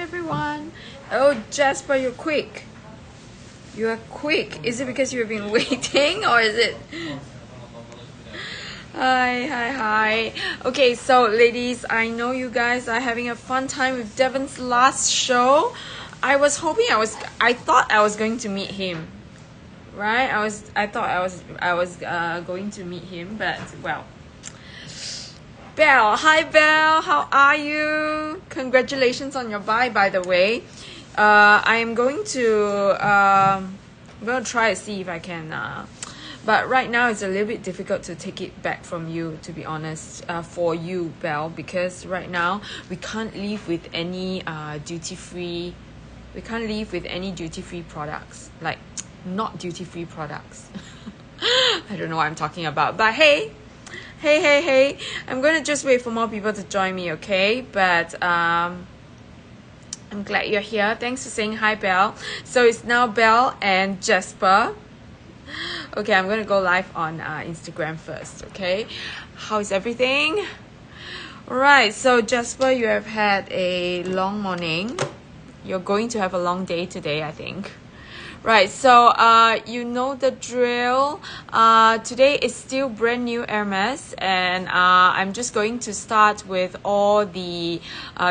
everyone. Oh, Jasper, you're quick. You are quick. Is it because you've been waiting or is it... Hi. Okay, so ladies, I know you guys are having a fun time with Devon's last show. I thought I was going to meet him. Right? I thought I was going to meet him, but well. Belle, hi Belle, how are you? Congratulations on your buy, by the way. I am going to try to see if I can but right now it's a little bit difficult to take it back from you, to be honest, for you, Belle, because right now we can't leave with any duty-free. We can't leave with any duty-free products, like not duty-free products. I don't know what I'm talking about, but hey, I'm gonna just wait for more people to join me, okay? But I'm glad you're here. Thanks for saying hi, Belle. So it's now Belle and Jasper. Okay, I'm gonna go live on Instagram first, okay? How's everything? Alright, so Jasper, you have had a long morning. You're going to have a long day today, I think. Right, so you know the drill. Today is still brand new Hermes, and I'm just going to start with all the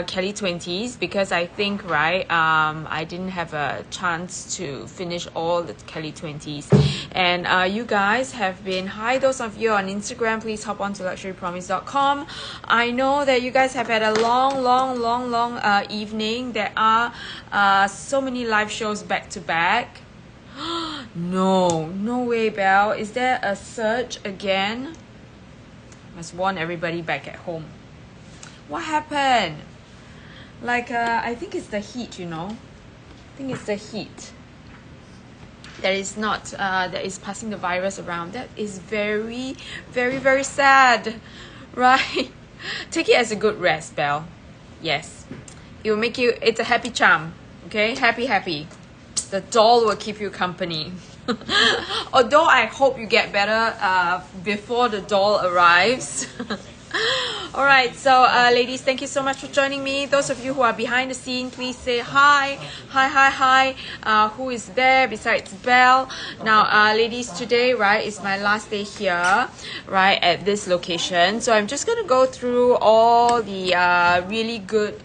Kelly 20s because I think, right, I didn't have a chance to finish all the Kelly 20s. And you guys have been, hi, those of you on Instagram, please hop on to luxurypromise.com. I know that you guys have had a long evening. There are so many live shows back to back. No way, Belle. Is there a surge again? Must warn everybody back at home. What happened? Like, I think it's the heat, you know. I think it's the heat that is not, that is passing the virus around. That is very sad, right? Take it as a good rest, Belle. Yes. It will make you, it's a happy charm, okay? Happy. The doll will keep you company. Although I hope you get better before the doll arrives. Alright, so ladies, thank you so much for joining me. Those of you who are behind the scene, please say hi. Who is there besides Belle? Now, ladies, today, right, is my last day here, right, at this location. So I'm just going to go through all the really good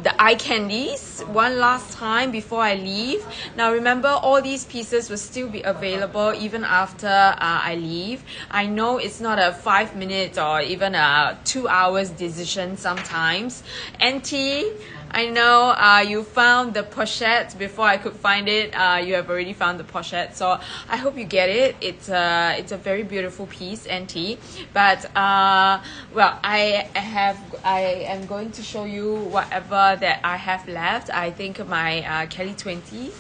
the eye candies one last time before I leave. Now remember, all these pieces will still be available even after I leave. I know it's not a 5 minutes or even a 2 hours decision sometimes. Auntie, I know you found the pochette before I could find it. You have already found the pochette, so I hope you get it. It's a very beautiful piece, Auntie. But well, I am going to show you whatever that I have left. I think my Kelly 20s,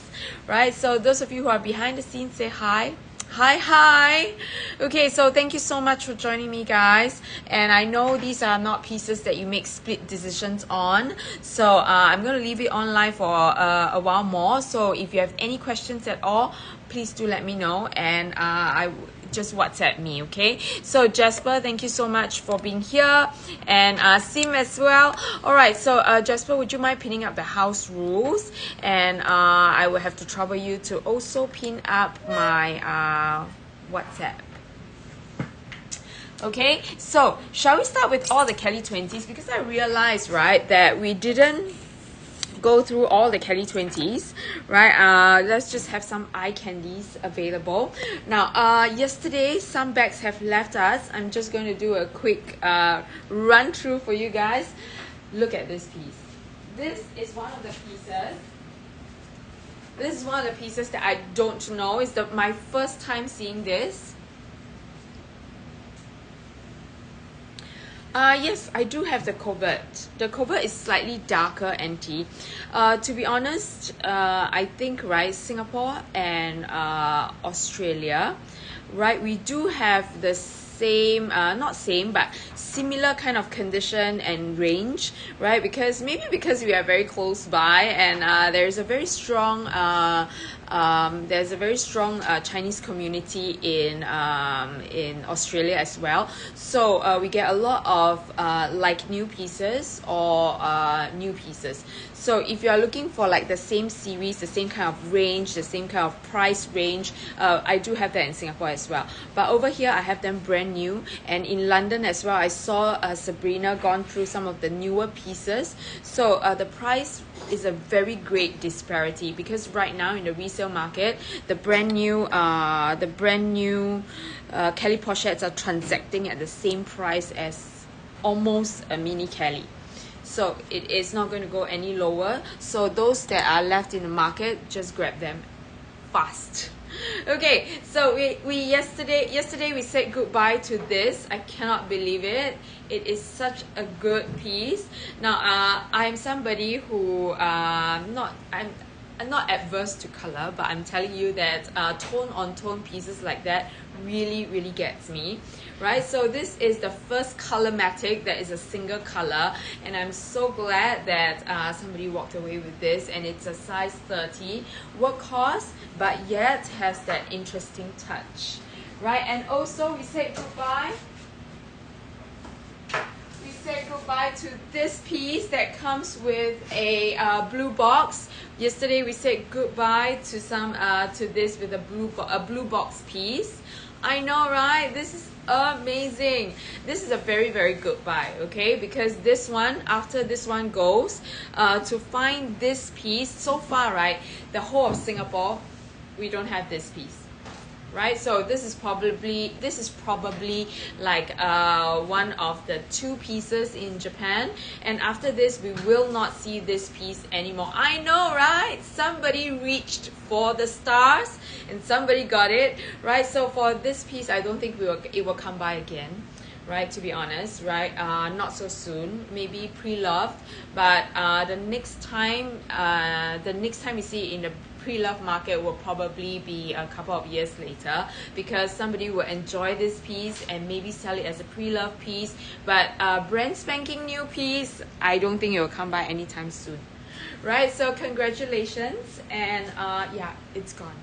right? So those of you who are behind the scenes, say hi. Hi. Okay, so thank you so much for joining me, guys. And I know these are not pieces that you make split decisions on, so I'm going to leave it online for a while more. So if you have any questions at all, please do let me know, and I just WhatsApp me, okay? So Jasper, thank you so much for being here, and Sim as well. Alright, so Jasper, would you mind pinning up the house rules? And I will have to trouble you to also pin up my WhatsApp. Okay, so shall we start with all the Kelly 20s? Because I realized, right, that we didn't go through all the Kelly 20s, right? Let's just have some eye candies available. Now, yesterday, some bags have left us. I'm just going to do a quick run through for you guys. Look at this piece. This is one of the pieces. This is one of the pieces that I don't know. It's my first time seeing this. Yes, I do have the covert. The covert is slightly darker Auntie. To be honest, I think, right, Singapore and Australia, right, we do have the same, not same, but similar kind of condition and range, right? Because maybe because we are very close by, and there's a very strong Chinese community in Australia as well. So we get a lot of like new pieces or new pieces. So if you are looking for like the same series, the same kind of range, the same kind of price range, I do have that in Singapore as well. But over here, I have them brand new. And in London as well, I saw Sabrina gone through some of the newer pieces. So the price is a very great disparity, because right now in the resale market, the brand new Kelly pochettes are transacting at the same price as almost a mini Kelly. So it is not going to go any lower. So those that are left in the market, just grab them fast. Okay, so we yesterday we said goodbye to this. I cannot believe it. It is such a good piece. Now I'm somebody who I'm not adverse to color, but I'm telling you that tone on tone pieces like that really gets me, right? So this is the first Colormatic that is a single color, and I'm so glad that somebody walked away with this, and it's a size 30 workhorse, but yet has that interesting touch, right? And also we said goodbye to this piece that comes with a blue box. Yesterday we said goodbye to to this with a blue box piece. I know, right? This is amazing. This is a very good buy, okay? Because this one, after this one goes, to find this piece so far, right? The whole of Singapore, we don't have this piece. Right, so this is probably like one of the 2 pieces in Japan, and after this we will not see this piece anymore. I know, right? Somebody reached for the stars and somebody got it, right? So for this piece, I don't think it will come by again, right? To be honest, right? Not so soon, maybe pre-loved, but the next time we see it in the pre-love market will probably be a couple of years later, because somebody will enjoy this piece and maybe sell it as a pre-love piece, but brand spanking new piece, I don't think it will come by anytime soon, right? So congratulations, and yeah, it's gone.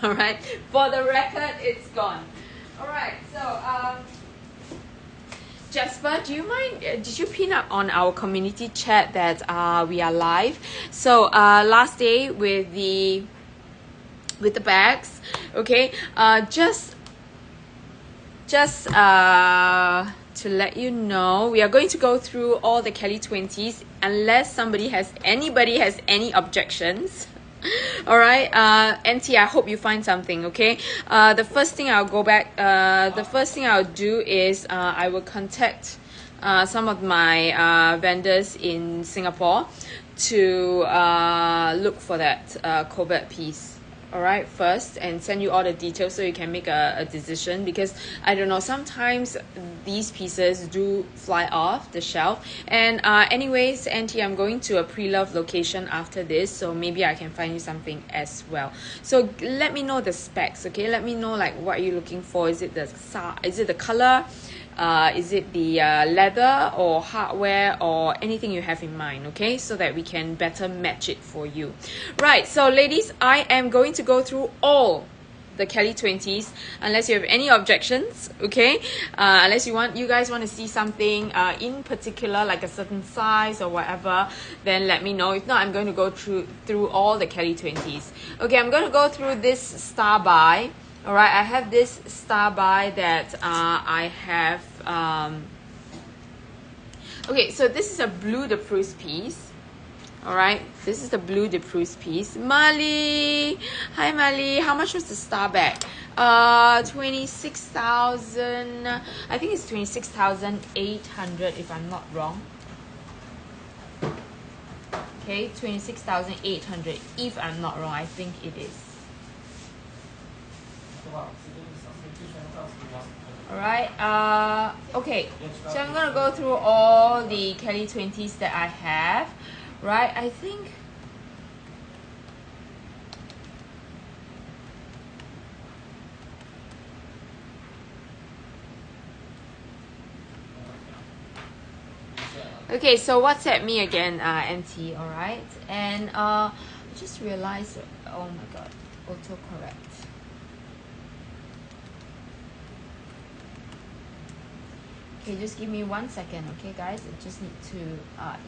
All right, for the record, it's gone. All right, so Jasper, do you mind, did you pin up on our community chat that we are live? So last day with the bags, okay, just to let you know, we are going to go through all the Kelly 20s unless anybody has any objections. All right, NT, I hope you find something, okay? The first thing I'll do is I will contact some of my vendors in Singapore to look for that covert piece. All right, first, and send you all the details so you can make a decision, because I don't know, sometimes these pieces do fly off the shelf. And anyways, NT, I'm going to a pre-love location after this, so maybe I can find you something as well. So let me know the specs, okay? Let me know like what are you looking for. Is it the color? Is it the leather or hardware or anything you have in mind, okay? So that we can better match it for you. Right, so ladies, I am going to go through all the Kelly 20s unless you have any objections, okay? Unless you guys want to see something in particular, like a certain size or whatever, then let me know. If not, I'm going to go through all the Kelly 20s. Okay, I'm going to go through this Star By. All right, I have this Star By that I have. Okay, so this is a Bleu de Prusse piece. All right, this is the Bleu de Prusse piece. Mali, hi Mali. How much was the Star bag? 26,000. I think it's 26,800 if I'm not wrong. Okay, 26,800 if I'm not wrong. I think it is. Alright, okay, so I'm gonna go through all the Kelly 20s that I have, right? I think Okay, so WhatsApp me again, MT, alright? And I just realized, oh my god, autocorrect. Okay, just give me 1 second, okay, guys? I just need to,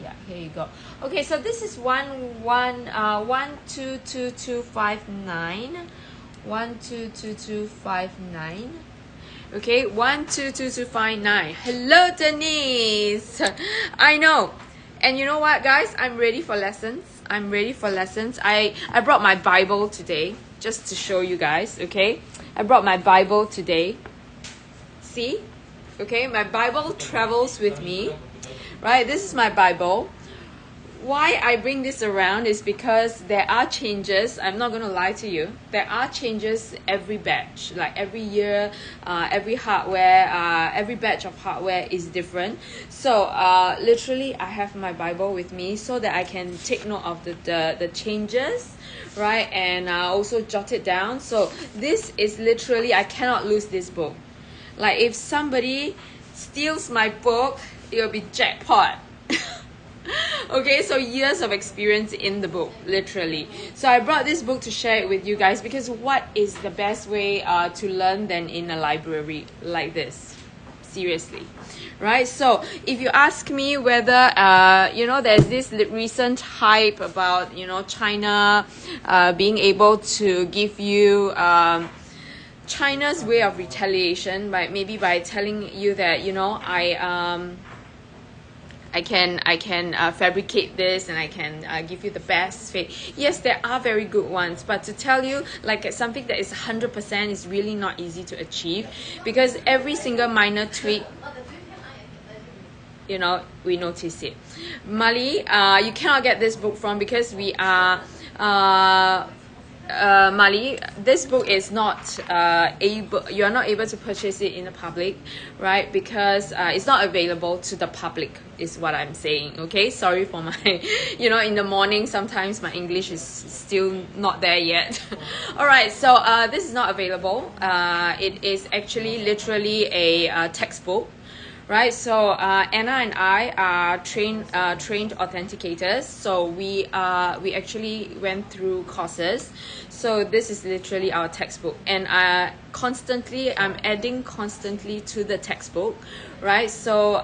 yeah, here you go. Okay, so this is 122259. 122259. Okay, 122259. Hello, Denise. I know. And you know what, guys? I'm ready for lessons. I'm ready for lessons. I brought my Bible today just to show you guys, okay? I brought my Bible today. See? Okay, my Bible travels with me, right? This is my Bible. Why I bring this around is because there are changes. I'm not going to lie to you. There are changes every batch. Like every year, every hardware, every batch of hardware is different. So literally, I have my Bible with me so that I can take note of the changes, right? And also jot it down. So this is literally, I cannot lose this book. Like if somebody steals my book, it will be jackpot. Okay, so years of experience in the book, literally. So I brought this book to share it with you guys because what is the best way to learn than in a library like this? Seriously, right? So if you ask me whether you know, there's this recent hype about, you know, China being able to give you China's way of retaliation, by maybe by telling you that, you know, I can fabricate this and I can give you the best fit. Yes, there are very good ones, but to tell you like something that is 100% is really not easy to achieve, because every single minor tweak, you know, we notice it. Mali, you cannot get this book from, because we are Mali, this book is not you are not able to purchase it in the public, right? Because it's not available to the public, is what I'm saying. Okay, sorry for my you know, in the morning sometimes my English is still not there yet. All right, so this is not available. It is actually literally a textbook, right? So Anna and I are trained authenticators. So we actually went through courses. So this is literally our textbook, and I'm adding constantly to the textbook, right? So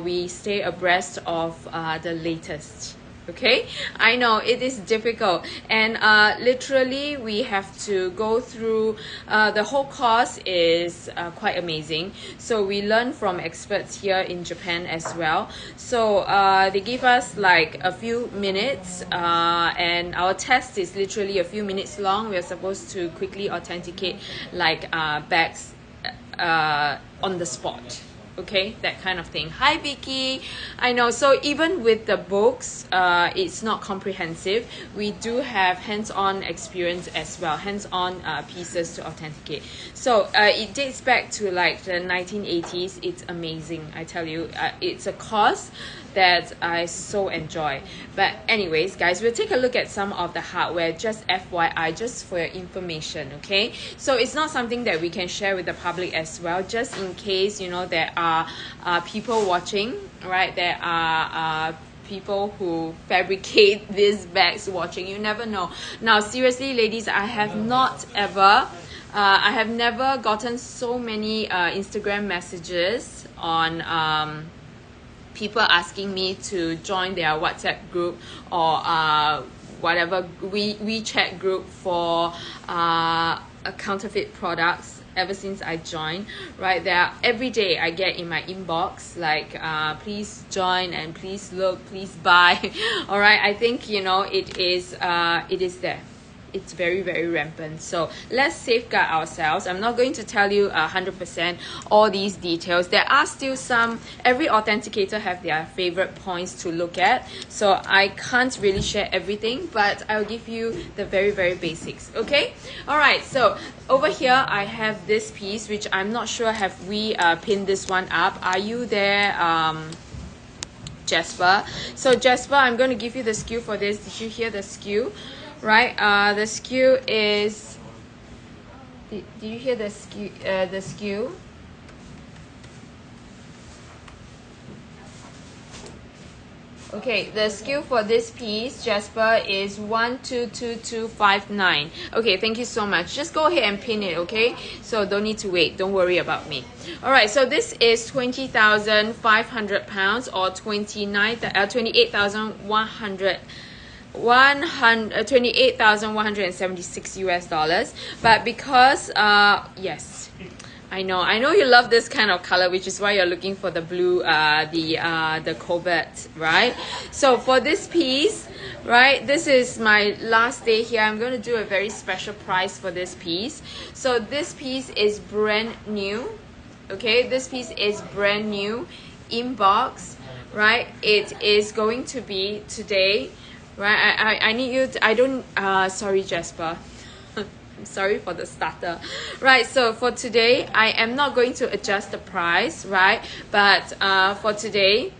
we stay abreast of the latest. Okay, I know it is difficult, and literally we have to go through the whole course is quite amazing. So we learn from experts here in Japan as well. So they give us like a few minutes, and our test is literally a few minutes long. We are supposed to quickly authenticate like bags on the spot. Okay, that kind of thing. Hi Vicky, I know. So even with the books, it's not comprehensive. We do have hands-on experience as well, hands-on pieces to authenticate. So it dates back to like the 1980s. It's amazing, I tell you. It's a course that I so enjoy. But anyways, guys, we'll take a look at some of the hardware, just FYI, just for your information, okay? So it's not something that we can share with the public as well, just in case, you know, there are people watching, right? There are people who fabricate these bags watching. You never know. Now, seriously, ladies, I have never gotten so many Instagram messages on people asking me to join their WhatsApp group or whatever WeChat group for counterfeit products ever since I joined, right? There every day I get in my inbox like please join and please look, please buy. All right, I think, you know, it is there. It's very, very rampant. So let's safeguard ourselves. I'm not going to tell you 100% all these details. There are still some, every authenticator have their favorite points to look at. So I can't really share everything, but I'll give you the very, very basics, okay? All right, so over here, I have this piece, which I'm not sure have we pinned this one up. Are you there, Jasper? So Jasper, I'm going to give you the SKU for this. Did you hear the SKU? Right, the SKU is, did you hear the SKU? Okay, the SKU for this piece, Jasper, is 122259. Okay, thank you so much. Just go ahead and pin it, okay? So don't need to wait. Don't worry about me. All right, so this is 20,500 pounds or 28,100. 28,176 US dollars. But because yes, I know you love this kind of color, which is why you're looking for the blue, the cobalt, right? So for this piece, right, this is my last day here. I'm going to do a very special price for this piece. So this piece is brand new, okay? This piece is brand new in box, right? It is going to be today, right? I need you to, I don't, sorry, Jasper. Sorry for the starter. Right, so for today I am not going to adjust the price, right? But for today,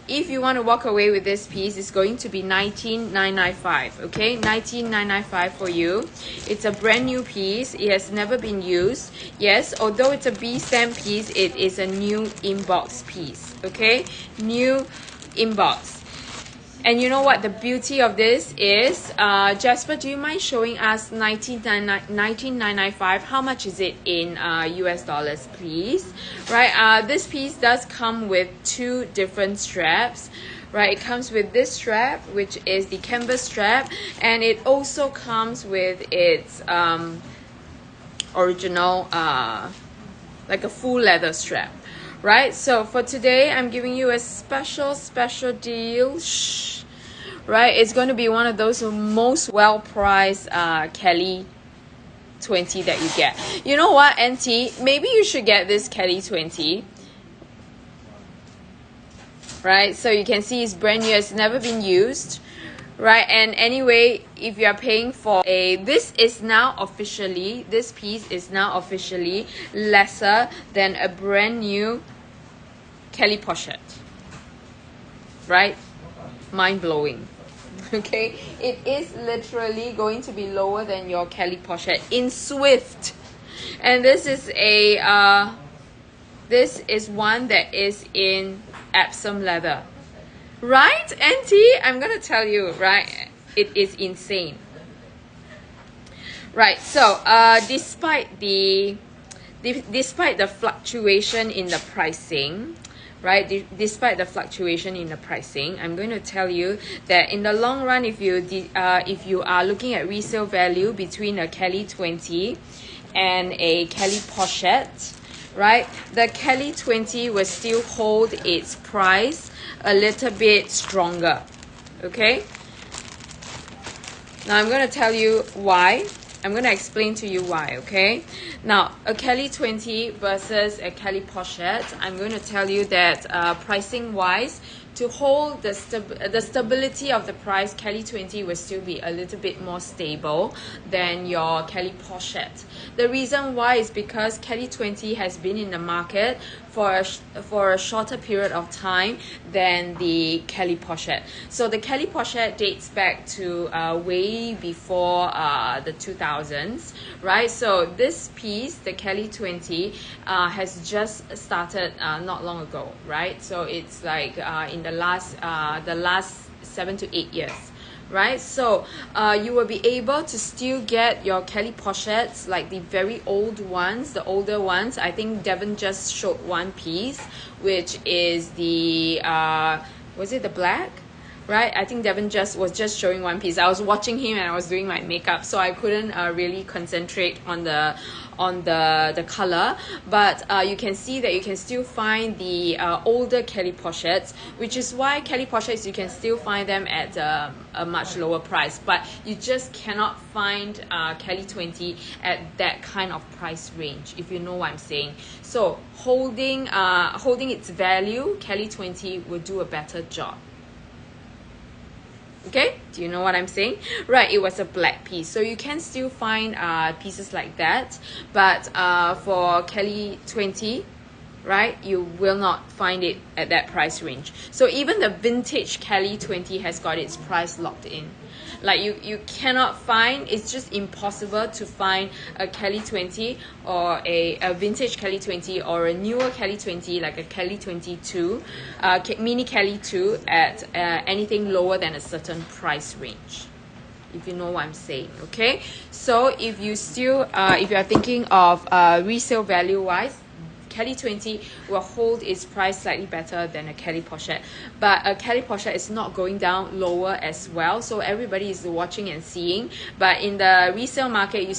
if you want to walk away with this piece, it's going to be 19,995. Okay, 19,995 for you. It's a brand new piece. It has never been used. Yes, although it's a B stamp piece, it is a new inbox piece. Okay, new inbox. And you know what the beauty of this is? Jasper, do you mind showing us 19,995? How much is it in US dollars, please? Right, this piece does come with two different straps. Right, it comes with this strap, which is the canvas strap, and it also comes with its original, like a full leather strap. Right, so for today I'm giving you a special deal. Shh. Right, it's going to be one of those most well priced Kelly 20 that you get. You know what, NT, maybe you should get this Kelly 20. Right, so you can see it's brand new, it's never been used. Right, and anyway, if you are paying for this piece is now officially lesser than a brand new Kelly pochette. Right, mind blowing. Okay, it is literally going to be lower than your Kelly pochette in Swift, and this is one that is in Epsom leather. Right, Auntie? I'm gonna tell you, right? It is insane. Right, so despite the fluctuation in the pricing, right? Despite the fluctuation in the pricing, I'm going to tell you that in the long run, if you are looking at resale value between a Kelly 20 and a Kelly pochette, right? The Kelly 20 will still hold its price a little bit stronger. Okay, now I'm going to tell you why. I'm going to explain to you why. Okay, now a Kelly 20 versus a Kelly pochette, I'm going to tell you that pricing wise, to hold the stability of the price, Kelly 20 will still be a little bit more stable than your Kelly pochette. The reason why is because Kelly 20 has been in the market for a shorter period of time than the Kelly pochette. So the Kelly pochette dates back to way before the 2000s, right? So this piece, the Kelly 20, has just started not long ago, right? So it's like in the last 7 to 8 years, right? So you will be able to still get your Kelly pochettes, like the very old ones, the older ones. I think Devon just showed one piece, which is the was it the black? Right, I think Devon was just showing one piece. I was watching him and I was doing my makeup, so I couldn't really concentrate on the color. But you can see that you can still find the older Kelly pochettes, which is why Kelly pochettes, you can still find them at a much lower price, but you just cannot find Kelly 20 at that kind of price range, if you know what I'm saying. So holding its value, Kelly 20 will do a better job. Okay, do you know what I'm saying? Right, it was a black piece, so you can still find pieces like that, but for Kelly 20, right, you will not find it at that price range. So even the vintage Kelly 20 has got its price locked in. Like you cannot find, it's just impossible to find a Kelly 20 or a vintage Kelly 20 or a newer Kelly 20 like a Kelly 22, mini Kelly 2 at anything lower than a certain price range, if you know what I'm saying. Okay, so if you still if you are thinking of resale value wise, Kelly 20 will hold its price slightly better than a Kelly Pochette, but a Kelly Pochette is not going down lower as well, so everybody is watching and seeing. But in the resale market, you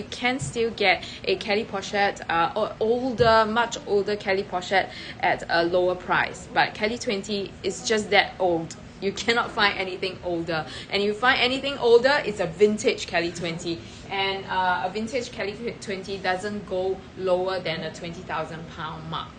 can still get a Kelly Pochette, or older, much older Kelly Pochette at a lower price, but Kelly 20 is just that old. You cannot find anything older, and if you find anything older, it's a vintage Kelly 20, and a vintage Kelly 20 doesn't go lower than a £20,000 mark,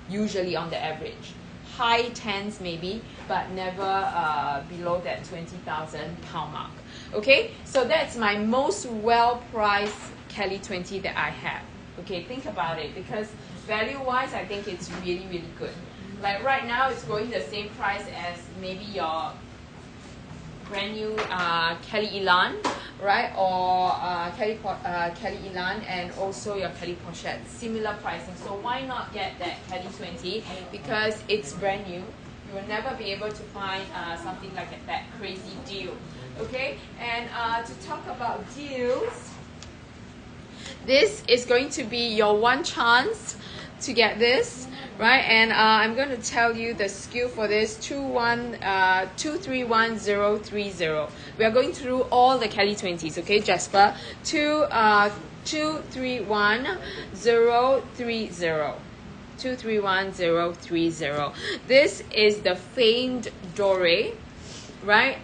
usually on the average. High tens maybe, but never below that £20,000 mark. Okay, so that's my most well-priced Kelly 20 that I have. Okay, think about it, because value-wise, I think it's really, really good. Like right now, it's going the same price as maybe your brand new Kelly Elan, right? Or Kelly Elan, and also your Kelly Pochette, similar pricing. So why not get that Kelly 20? Because it's brand new. You will never be able to find something like that crazy deal. Okay, and to talk about deals, this is going to be your one chance to get this. Right, and I'm going to tell you the SKU for this 231030. We are going through all the Kelly 20s, okay, Jasper? 231030. 231030. This is the famed Doré, right?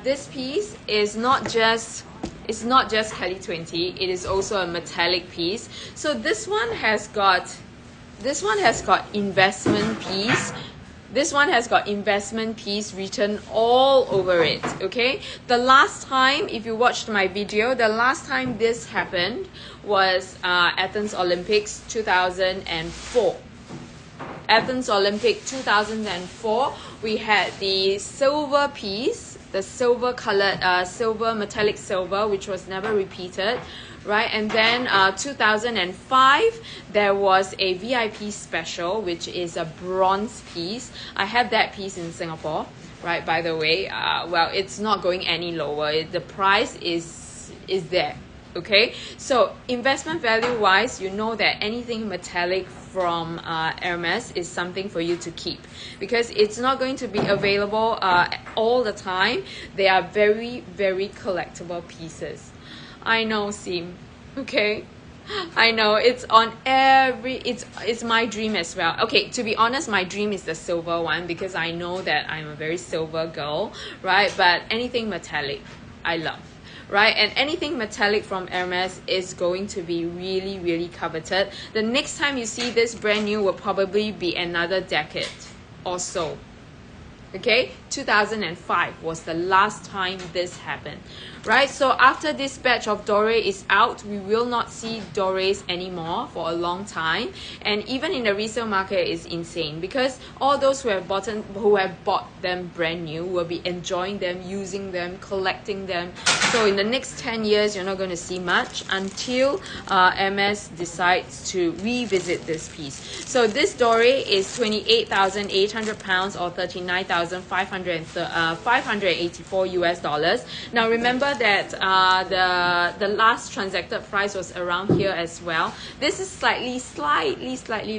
This piece is not just Kelly 20, it is also a metallic piece. So this one has got investment piece. This one has got investment piece written all over it. Okay, the last time, if you watched my video, the last time this happened was Athens Olympics 2004. Athens Olympic 2004, we had the silver piece, the silver colored silver, metallic silver, which was never repeated. Right, and then 2005, there was a VIP special, which is a bronze piece. I have that piece in Singapore, right, by the way. Well, it's not going any lower. The price is there, okay? So investment value wise, you know that anything metallic from Hermes is something for you to keep, because it's not going to be available all the time. They are very, very collectible pieces. I know, Sim. Okay, I know it's on every. It's my dream as well. Okay, to be honest, my dream is the silver one, because I know that I'm a very silver girl, right? But anything metallic, I love, right? And anything metallic from Hermes is going to be really, really coveted. The next time you see this brand new will probably be another decade or so. Okay, 2005 was the last time this happened, right? So after this batch of Doré is out, we will not see Dorés anymore for a long time. And even in the resale market, is insane, because all those who have bought them brand new will be enjoying them, using them, collecting them. So in the next 10 years, you're not going to see much until Hermes decides to revisit this piece. So this Doré is 28,800 pounds or 39,584 US dollars. Now remember that the last transacted price was around here as well. This is slightly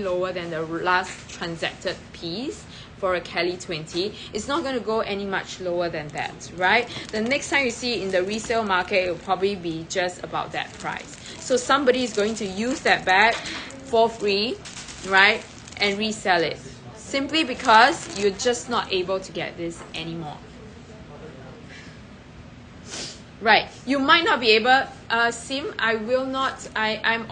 lower than the last transacted piece for a Kelly 20. It's not going to go any much lower than that, right? The next time you see it in the resale market, it will probably be just about that price. So somebody is going to use that bag for free, right, and resell it, simply because you're just not able to get this anymore. Right, you might not be able, Sim, I will not, I'm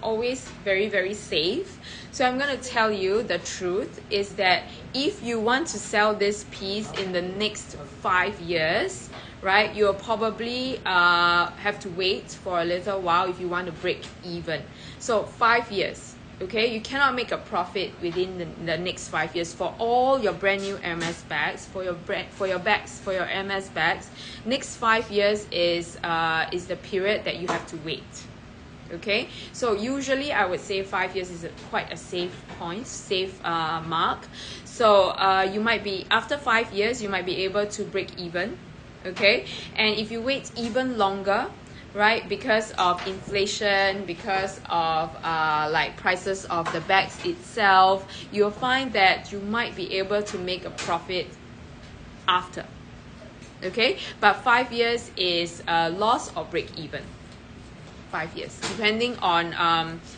always very, very safe. So I'm going to tell you the truth is that if you want to sell this piece in the next 5 years, right, you'll probably have to wait for a little while if you want to break even. So 5 years. Okay, you cannot make a profit within the next 5 years for all your brand new Hermes bags, for your Hermes bags. Next 5 years is the period that you have to wait. Okay, so usually I would say 5 years is quite a safe mark. So you might be, after 5 years, you might be able to break even. Okay, and if you wait even longer, right, because of inflation, because of like prices of the bags itself, you'll find that you might be able to make a profit after. Okay, but 5 years is loss or break even. 5 years, depending on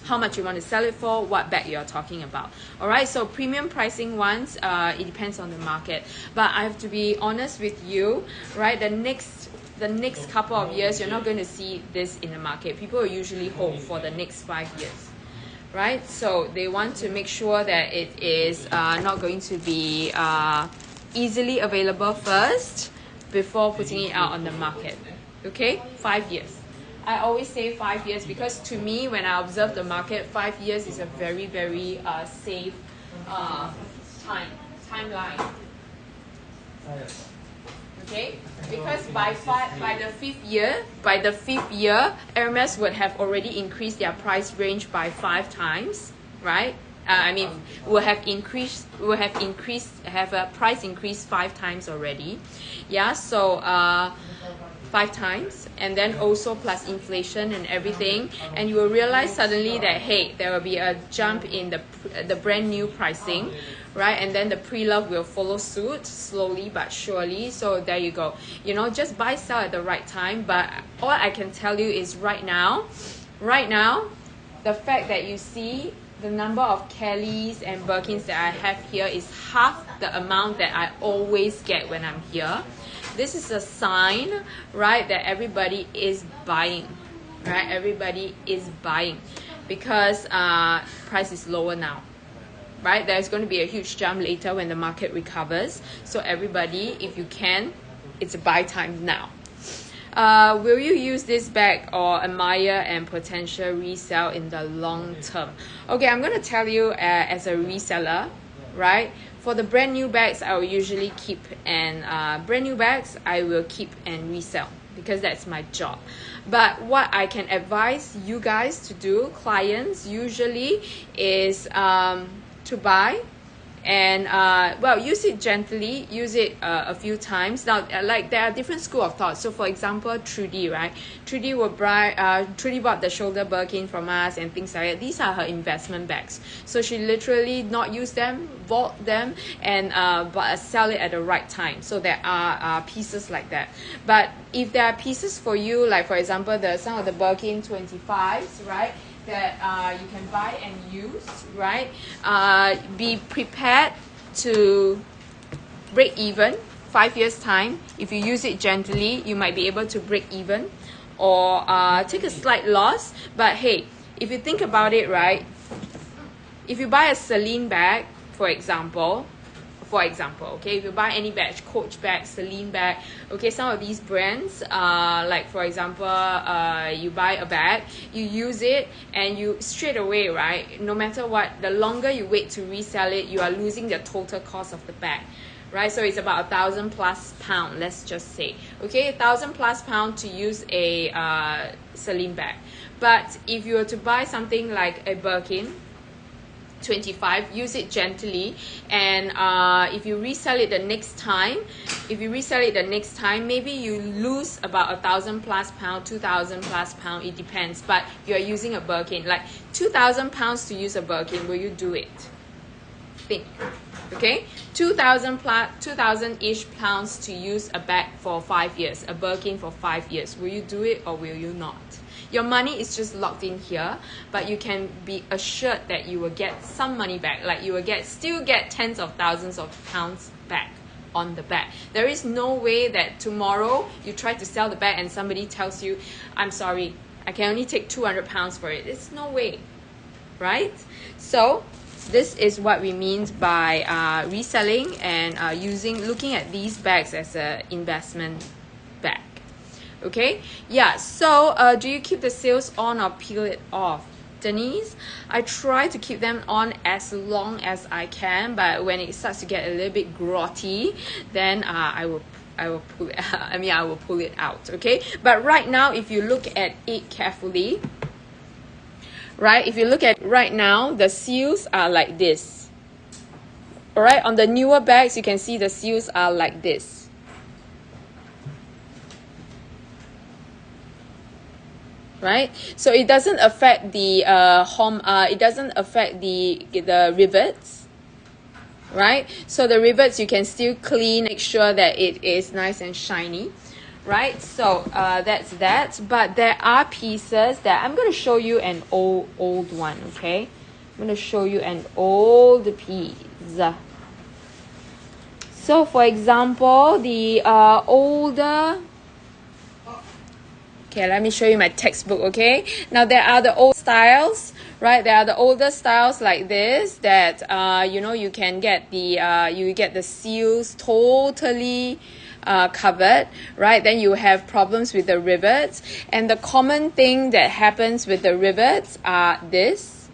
how much you want to sell it for, what bag you're talking about. All right, so premium pricing ones, it depends on the market. But I have to be honest with you, right? The next couple of years, you're not going to see this in the market. People will usually hold for the next 5 years, right? So they want to make sure that it is not going to be easily available first before putting it out on the market. Okay, 5 years. I always say 5 years because to me, when I observe the market, 5 years is a very, very safe timeline. Okay, because by the fifth year, Hermes would have already increased their price range by 5 times, right? I mean, have a price increase 5 times already. Yeah, so 5 times, and then also plus inflation and everything, and you will realize suddenly that, hey, there will be a jump in the brand new pricing, right? And then the pre-love will follow suit slowly but surely. So there you go, you know, just buy, sell at the right time. But all I can tell you is right now, the fact that you see the number of Kellys and Birkins that I have here is half the amount that I always get when I'm here. This is a sign, right, that everybody is buying, right? Everybody is buying because price is lower now, right? There's going to be a huge jump later when the market recovers. So everybody, if you can, it's a buy time now. Will you use this bag or admire and potential resell in the long term? Okay, I'm going to tell you as a reseller, right? For the brand new bags, I will usually keep and resell because that's my job. But what I can advise you guys to do, clients usually, is to buy and well, use it gently, use it a few times. Now, like, there are different school of thought. So for example, Trudy, right? Trudy bought the shoulder Birkin from us and things like that. These are her investment bags. So she literally not use them, bought them, and but sell it at the right time. So there are pieces like that. But if there are pieces for you, like for example, some of the Birkin 25s, right, that you can buy and use, right? Be prepared to break even 5 years time. If you use it gently, you might be able to break even or take a slight loss. But hey, if you think about it, right, if you buy a Celine bag, for example, okay, if you buy any bag, Coach bag, Celine bag, okay, some of these brands, like for example, you buy a bag, you use it, and you straight away, right, no matter what, the longer you wait to resell it, you are losing the total cost of the bag, right? So it's about £1,000+, let's just say, okay, £1,000+ to use a Celine bag. But if you were to buy something like a Birkin 25, use it gently, and if you resell it the next time, maybe you lose about £1,000+ £2,000+, it depends, but you're using a Birkin, like £2,000 to use a Birkin, will you do it? Think. Okay, 2,000-ish pounds to use a bag for 5 years, a Birkin for 5 years, will you do it or will you not? Your money is just locked in here, but you can be assured that you will get some money back. Like, you will still get tens of thousands of pounds back on the bag. There is no way that tomorrow you try to sell the bag and somebody tells you, I'm sorry, I can only take £200 for it. It's no way, right? So this is what we mean by reselling and looking at these bags as an investment bag. Okay, yeah, so do you keep the sales on or peel it off? Denise. I try to keep them on as long as I can, but when it starts to get a little bit grotty, then I will pull it. I will pull it out. Okay, but right now, if you look at it carefully, right? If you look at right now, the seals are like this. All right, on the newer bags, you can see the seals are like this. Right, so it doesn't affect the it doesn't affect the rivets, right? So the rivets you can still clean, make sure that it is nice and shiny, right? So that's that. But there are pieces that I'm going to show you an old one. Okay, I'm going to show you an old piece. So for example, the older. Okay, let me show you my textbook, okay? Now, there are the old styles, right? There are the older styles like this that, you know, you can get you get the seals totally covered, right? Then you have problems with the rivets. And the common thing that happens with the rivets are this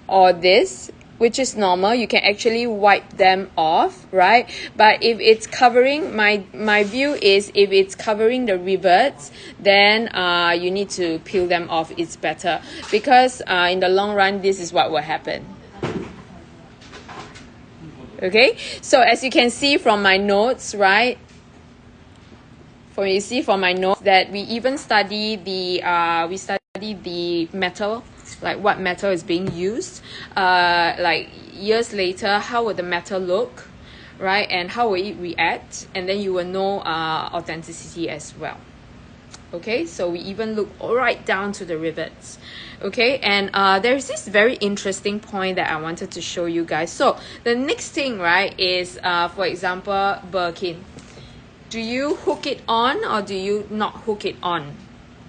or this, which is normal. You can actually wipe them off, right? But if it's covering, my view is if it's covering the rivets, then you need to peel them off. It's better because in the long run, this is what will happen. Okay, so as you can see from my notes, right? You see from my notes that we even study the metal, like what metal is being used, like years later, how will the metal look, right? And how will it react? And then you will know authenticity as well. Okay, so we even look right down to the rivets. Okay, and there's this very interesting point that I wanted to show you guys. So the next thing, right, is for example, Birkin. Do you hook it on or do you not hook it on?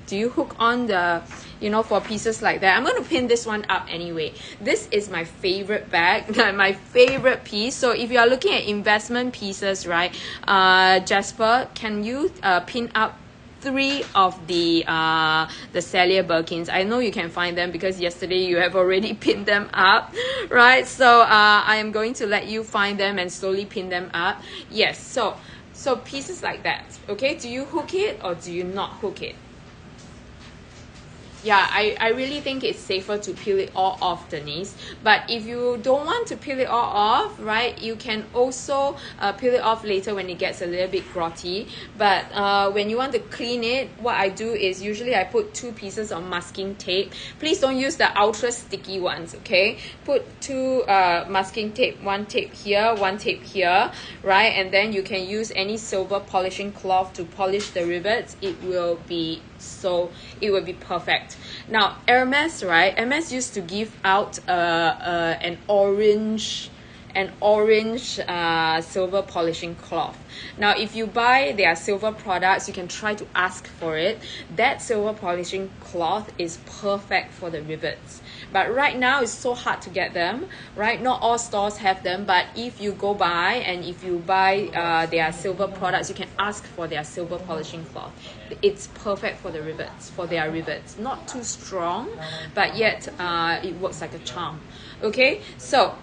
Do you hook on the, you know, for pieces like that? I'm going to pin this one up anyway. This is my favorite bag, my favorite piece. So if you are looking at investment pieces, right, Jasper, can you pin up 3 of the Celia Birkins? I know you can find them because yesterday you have already pinned them up, right? So I am going to let you find them and slowly pin them up. Yes, so pieces like that, okay? Do you hook it or do you not hook it? Yeah, I really think it's safer to peel it all off, Denise. But if you don't want to peel it all off, right, you can also peel it off later when it gets a little bit grotty. But when you want to clean it, what I do is usually I put 2 pieces of masking tape. Please don't use the ultra sticky ones, okay? Put 2 masking tape, 1 tape here, 1 tape here, right? And then you can use any silver polishing cloth to polish the rivets. It will be perfect. Now Hermes, right? Hermes used to give out an orange silver polishing cloth. Now if you buy their silver products, you can try to ask for it. That silver polishing cloth is perfect for the rivets. But right now it's so hard to get them, right? Not all stores have them, but if you go by and if you buy their silver products, you can ask for their silver polishing cloth. It's perfect for the rivets, for their rivets. Not too strong, but yet it works like a charm. Okay, so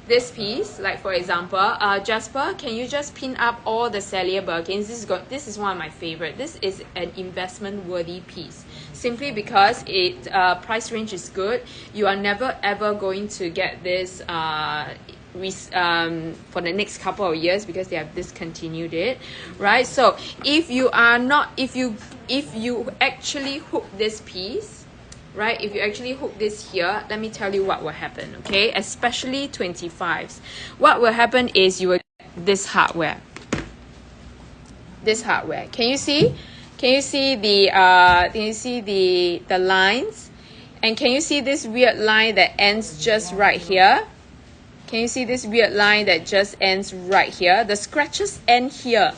this piece, like for example, Jasper, can you just pin up all the Celia Birkins? This is one of my favorite. This is an investment worthy piece. Simply because it price range is good. You are never ever going to get this for the next couple of years because they have discontinued it, right? So if you actually hook this piece, right, if you actually hook this here, let me tell you what will happen, okay? Especially 25s. What will happen is you will get this hardware. Can you see? Can you see the lines? And can you see this weird line that ends just right here? Can you see this weird line that just ends right here? The scratches end here,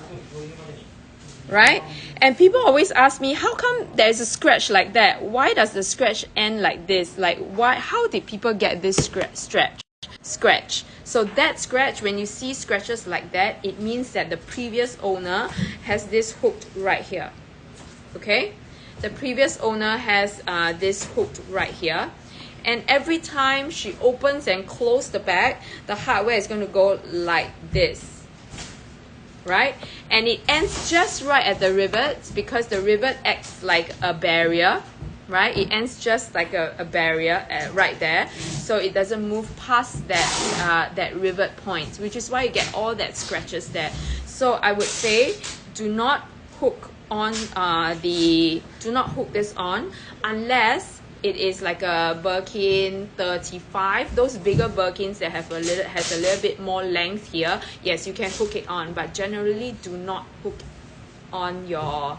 right? And people always ask me, how come there's a scratch like that? Why does the scratch end like this? Like, why? How did people get this scratch? So that scratch, when you see scratches like that, it means that the previous owner has this hooked right here. Okay, the previous owner has this hooked right here. And every time she opens and closes the bag, the hardware is going to go like this, right? And it ends just right at the rivets because the rivet acts like a barrier, right? It ends just like a barrier right there, so it doesn't move past that that rivet point, which is why you get all that scratches there. So I would say do not hook on do not hook this on unless it is like a Birkin 35, those bigger Birkins that have a little bit more length here. Yes, you can hook it on, but generally do not hook on your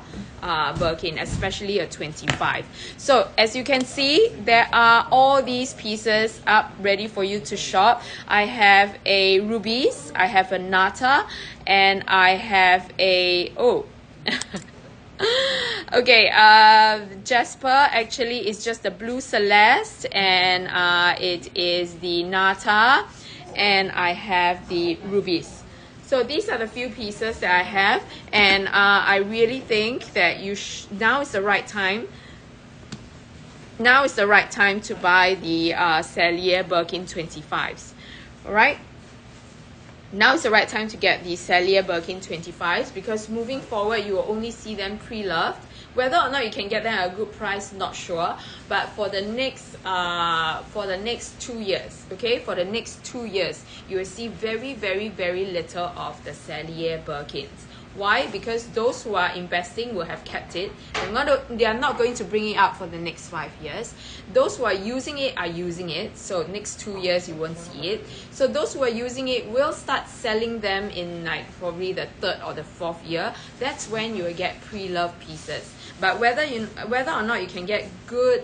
Birkin, especially a 25. So as you can see, there are all these pieces up ready for you to shop. I have a Rubies, I have a Nata, and I have a okay, Jasper actually is just the Blue Celeste, and it is the Nata, and I have the Rubies. So these are the few pieces that I have, and I really think that now is the right time. Now is the right time to buy the Cellier Birkin 25s. All right. Now is the right time to get the Cellier Birkin 25s because moving forward you will only see them pre-loved. Whether or not you can get them at a good price, not sure. But for the next 2 years, okay, for the next 2 years, you will see very, very, very little of the Cellier Birkins. Why? Because those who are investing will have kept it. They are not going to bring it out for the next 5 years. Those who are using it are using it. So next 2 years you won't see it. So those who are using it will start selling them in like probably the 3rd or the 4th year. That's when you will get pre-loved pieces. But whether or not you can get good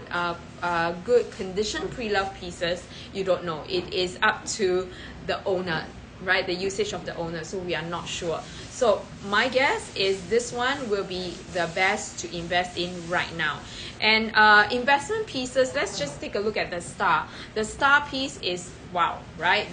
good condition pre-loved pieces, you don't know. It is up to the owner, right? The usage of the owner. So we are not sure. So my guess is this one will be the best to invest in right now. And investment pieces, let's just take a look at the Star. The Star piece is wow, right?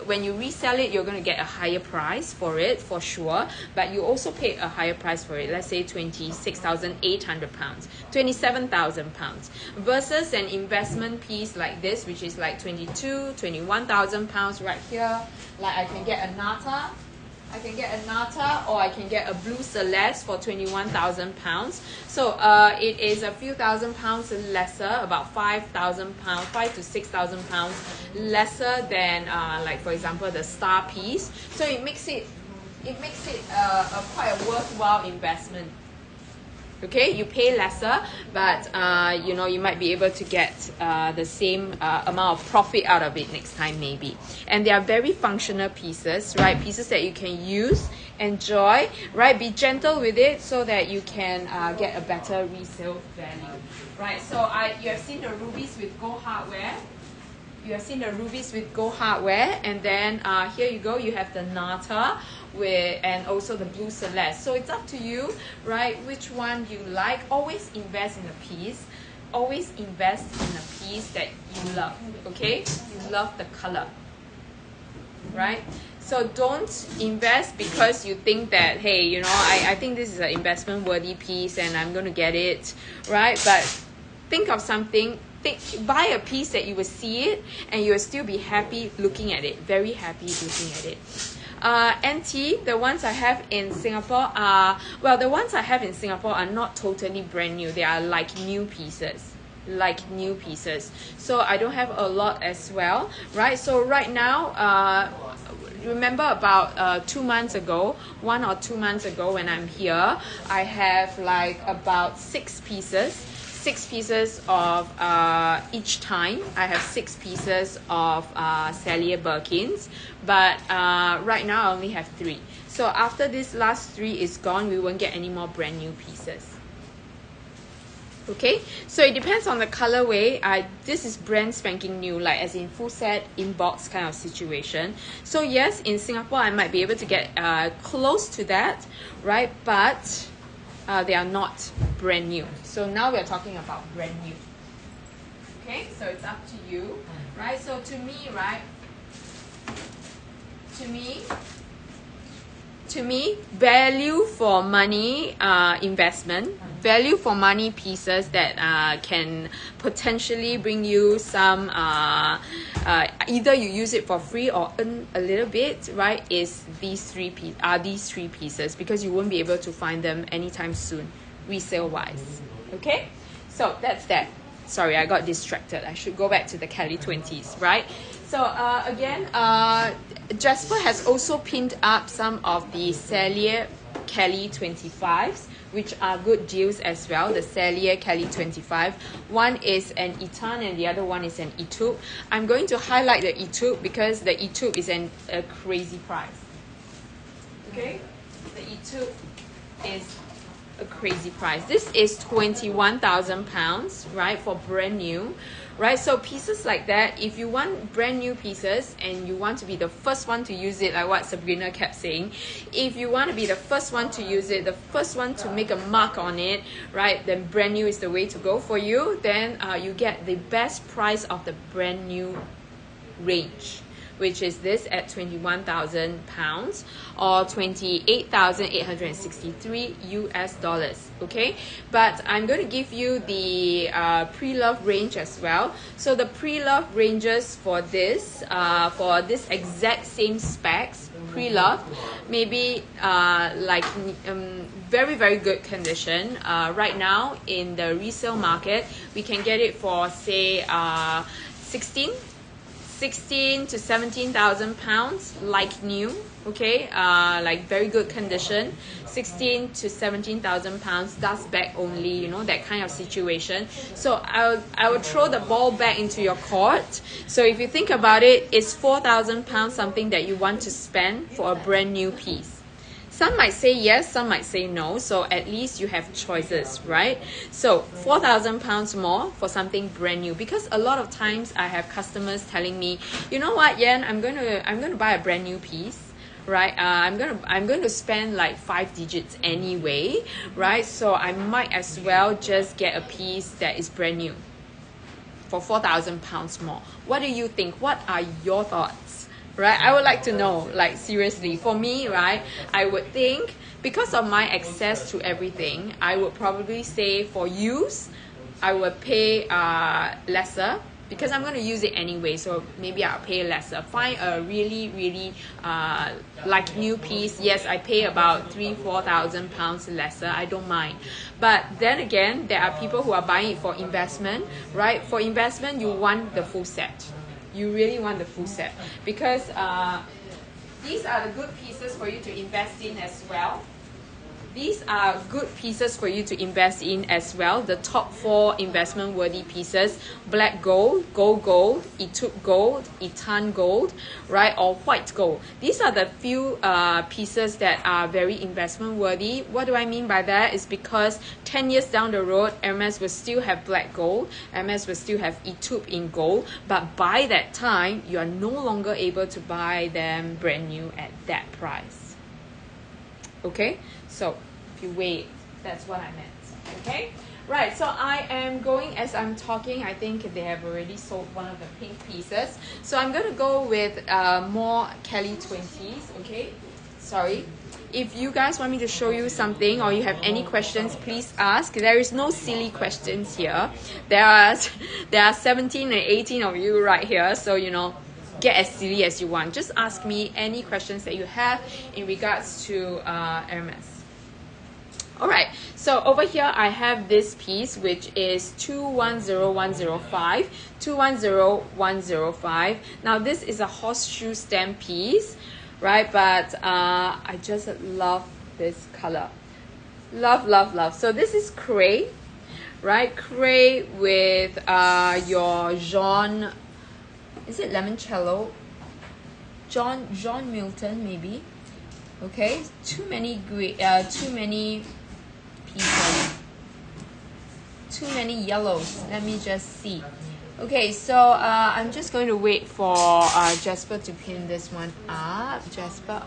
When you resell it, you're going to get a higher price for it, for sure. But you also pay a higher price for it. Let's say £26,800, £27,000 versus an investment piece like this, which is like £21,000 right here. Like I can get a Nata. I can get a Nata or I can get a Blue Celeste for £21,000. So it is a few £1,000s lesser, about £5,000, £5,000 to £6,000 lesser than like for example the Star piece. So it makes it quite a worthwhile investment. Okay, you pay lesser, but you know, you might be able to get the same amount of profit out of it next time maybe. And they are very functional pieces, right? Pieces that you can use, enjoy, right? Be gentle with it so that you can get a better resale value, right? So you have seen the Rubies with Gold Hardware. You have seen the Rubies with Gold Hardware, and then here you go, you have the Nata and also the Blue Celeste. So it's up to you, right, which one you like. Always invest in a piece. Always invest in a piece that you love, okay? You love the color, right? So don't invest because you think that, hey, you know, I think this is an investment worthy piece and I'm going to get it, right? But think of something. Buy a piece that you will see it and you will still be happy looking at it, very happy looking at it. NT, the ones I have in Singapore are, well, the ones I have in Singapore are not totally brand new. They are like new pieces. So I don't have a lot as well, right? So right now, remember about 2 months ago, 1 or 2 months ago when I'm here, I have like about 6 pieces of each time. I have 6 pieces of Cellier Birkins, but right now I only have 3. So after this last 3 is gone, we won't get any more brand new pieces. Okay, so it depends on the colorway. This is brand spanking new, like as in full set, inbox kind of situation. So yes, in Singapore I might be able to get close to that, right? But they are not brand new. So now we're talking about brand new. Okay, so it's up to you, right? So to me, right? To me, value for money investment. value for money pieces that can potentially bring you some either you use it for free or earn a little bit, right? Is these three pieces, because you won't be able to find them anytime soon, resale wise. Okay, so that's that. Sorry, I got distracted. I should go back to the Kelly 20s, right? So again, Jasper has also pinned up some of the Cellier Kelly 25s, which are good deals as well. The Cellier Kelly 25. One is an Etan and the other one is an Etude. I'm going to highlight the Etude because the Etude is a crazy price. Okay, the Etude is a crazy price. This is £21,000, right, for brand new, right? So pieces like that, if you want brand new pieces and you want to be the first one to use it, like what Sabrina kept saying, if you want to be the first one to use it, the first one to make a mark on it, right, then brand new is the way to go for you. Then you get the best price of the brand new range, which is this at £21,000 or 28,863 US dollars. Okay, but I'm going to give you the pre-love range as well. So the pre-love ranges for this exact same specs, pre-love, maybe like very, very good condition. Right now in the resale market, we can get it for say 16 to 17,000 pounds, like new. Okay, like very good condition, 16 to 17,000 pounds, dust bag only, you know, that kind of situation. So I will throw the ball back into your court. So if you think about it, is 4,000 pounds something that you want to spend for a brand new piece? Some might say yes, some might say no. So at least you have choices, right? So 4,000 pounds more for something brand new, because a lot of times I have customers telling me, you know what, Yan, I'm going to buy a brand new piece, right? I'm going to spend like 5 digits anyway, right? So I might as well just get a piece that is brand new for 4,000 pounds more. What do you think? What are your thoughts? Right, I would like to know, like seriously, for me, right, I would think, because of my access to everything, I would probably say for use, I would pay lesser, because I'm going to use it anyway, so maybe I'll pay lesser. Find a really like new piece, yes, I pay about 3,000-4,000 pounds lesser, I don't mind. But then again, there are people who are buying it for investment, right? For investment, you want the full set. You really want the full set, because these are the good pieces for you to invest in as well. These are good pieces for you to invest in as well. The top 4 investment worthy pieces: black gold, gold, Etude gold, Etan gold, right, or white gold. These are the few pieces that are very investment worthy. What do I mean by that? Is because 10 years down the road, Hermes will still have black gold, Hermes will still have Etude in gold, but by that time, you are no longer able to buy them brand new at that price. Okay, so if you wait, that's what I meant. Okay, right, so I am going, as I'm talking, I think they have already sold one of the pink pieces, so I'm going to go with more Kelly 20s. Okay, sorry, if you guys want me to show you something or you have any questions, please ask. There is no silly questions here. There are 17 and 18 of you right here, so you know, get as silly as you want. Just ask me any questions that you have in regards to Hermes. Alright, so over here I have this piece, which is 210105. 210105. Now this is a horseshoe stem piece, right? But I just love this color. Love. So this is cray, right? Cray with your Jean, is it limoncello? John Milton maybe. Okay, too many pieces, too many yellows. Let me just see. Okay, so I'm just going to wait for Jasper to pin this one up. Jasper,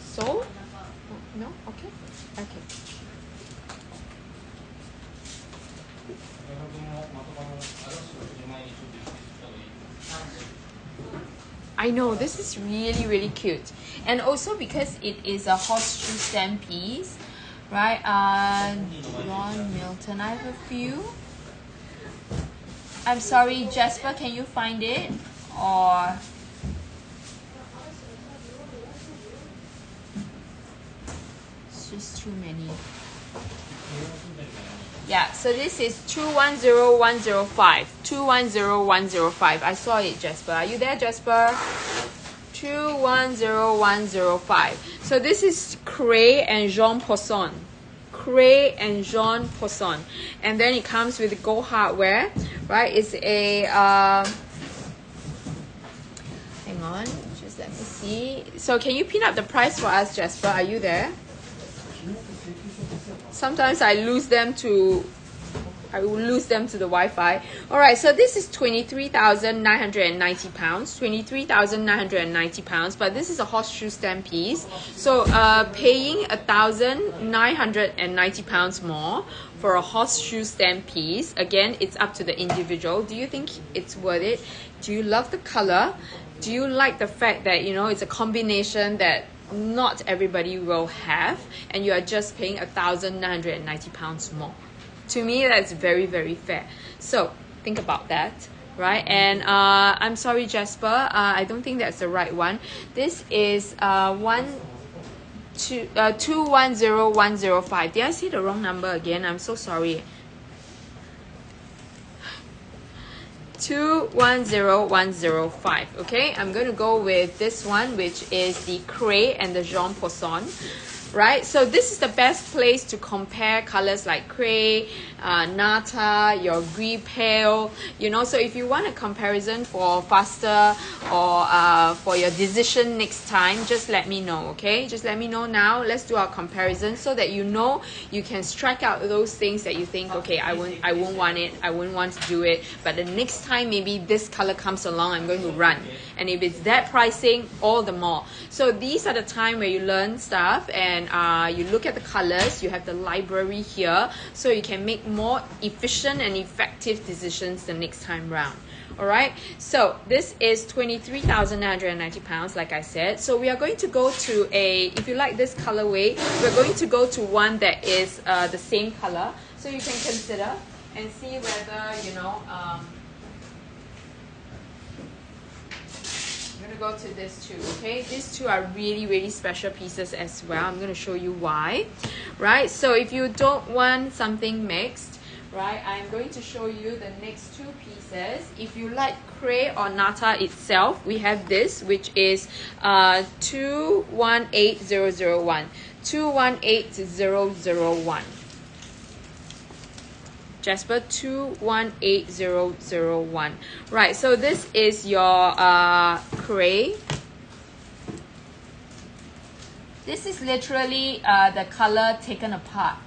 so no, okay. I know, this is really cute, and also because it is a horseshoe stem piece, right? Ron Milton, I have a few. I'm sorry, Jasper, can you find it? Or it's just too many. Yeah, so this is 210105. 210105. I saw it, Jasper. Are you there, Jasper? 210105. So this is Cray and Jean Posson. Cray and Jean Posson. And then it comes with gold hardware, right? It's a hang on, just let me see. So can you pin up the price for us, Jasper? Are you there? Sometimes I will lose them to the Wi-Fi. All right, so this is 23,990 pounds. 23,990 pounds, but this is a horseshoe stamp piece. So paying 1,990 pounds more for a horseshoe stamp piece. Again, it's up to the individual. Do you think it's worth it? Do you love the color? Do you like the fact that, you know, it's a combination that not everybody will have, and you are just paying 1,990 pounds more? To me, that's very, very fair. So think about that, right? And I'm sorry, Jasper, I don't think that's the right one. This is 210105. Did I say the wrong number again? I'm so sorry. 210105. Okay, I'm going to go with this one, which is the Cray and the Jean Posson. Right, so this is the best place to compare colors like Cray, Nata, your Gris Pale, you know. So if you want a comparison for faster or for your decision next time, just let me know, okay? Just let me know now. Let's do our comparison so that you know you can strike out those things that you think, okay, I won't want it, I wouldn't want to do it, but the next time maybe this color comes along, I'm going to run. And if it's that pricing, all the more. So these are the time where you learn stuff, and you look at the colors, you have the library here, so you can make more efficient and effective decisions the next time round. All right, so this is 23,990 pounds, like I said. So we are going to go to if you like this colorway, we're going to go to one that is the same color, so you can consider and see whether, you know, go to this too. Okay, these two are really, really special pieces as well. I'm going to show you why, right? So if you don't want something mixed, right, I'm going to show you the next two pieces. If you like Cray or Nata itself, we have this, which is 218001. 218001. Jasper, 218001. Right, so this is your Cray. This is literally the color taken apart.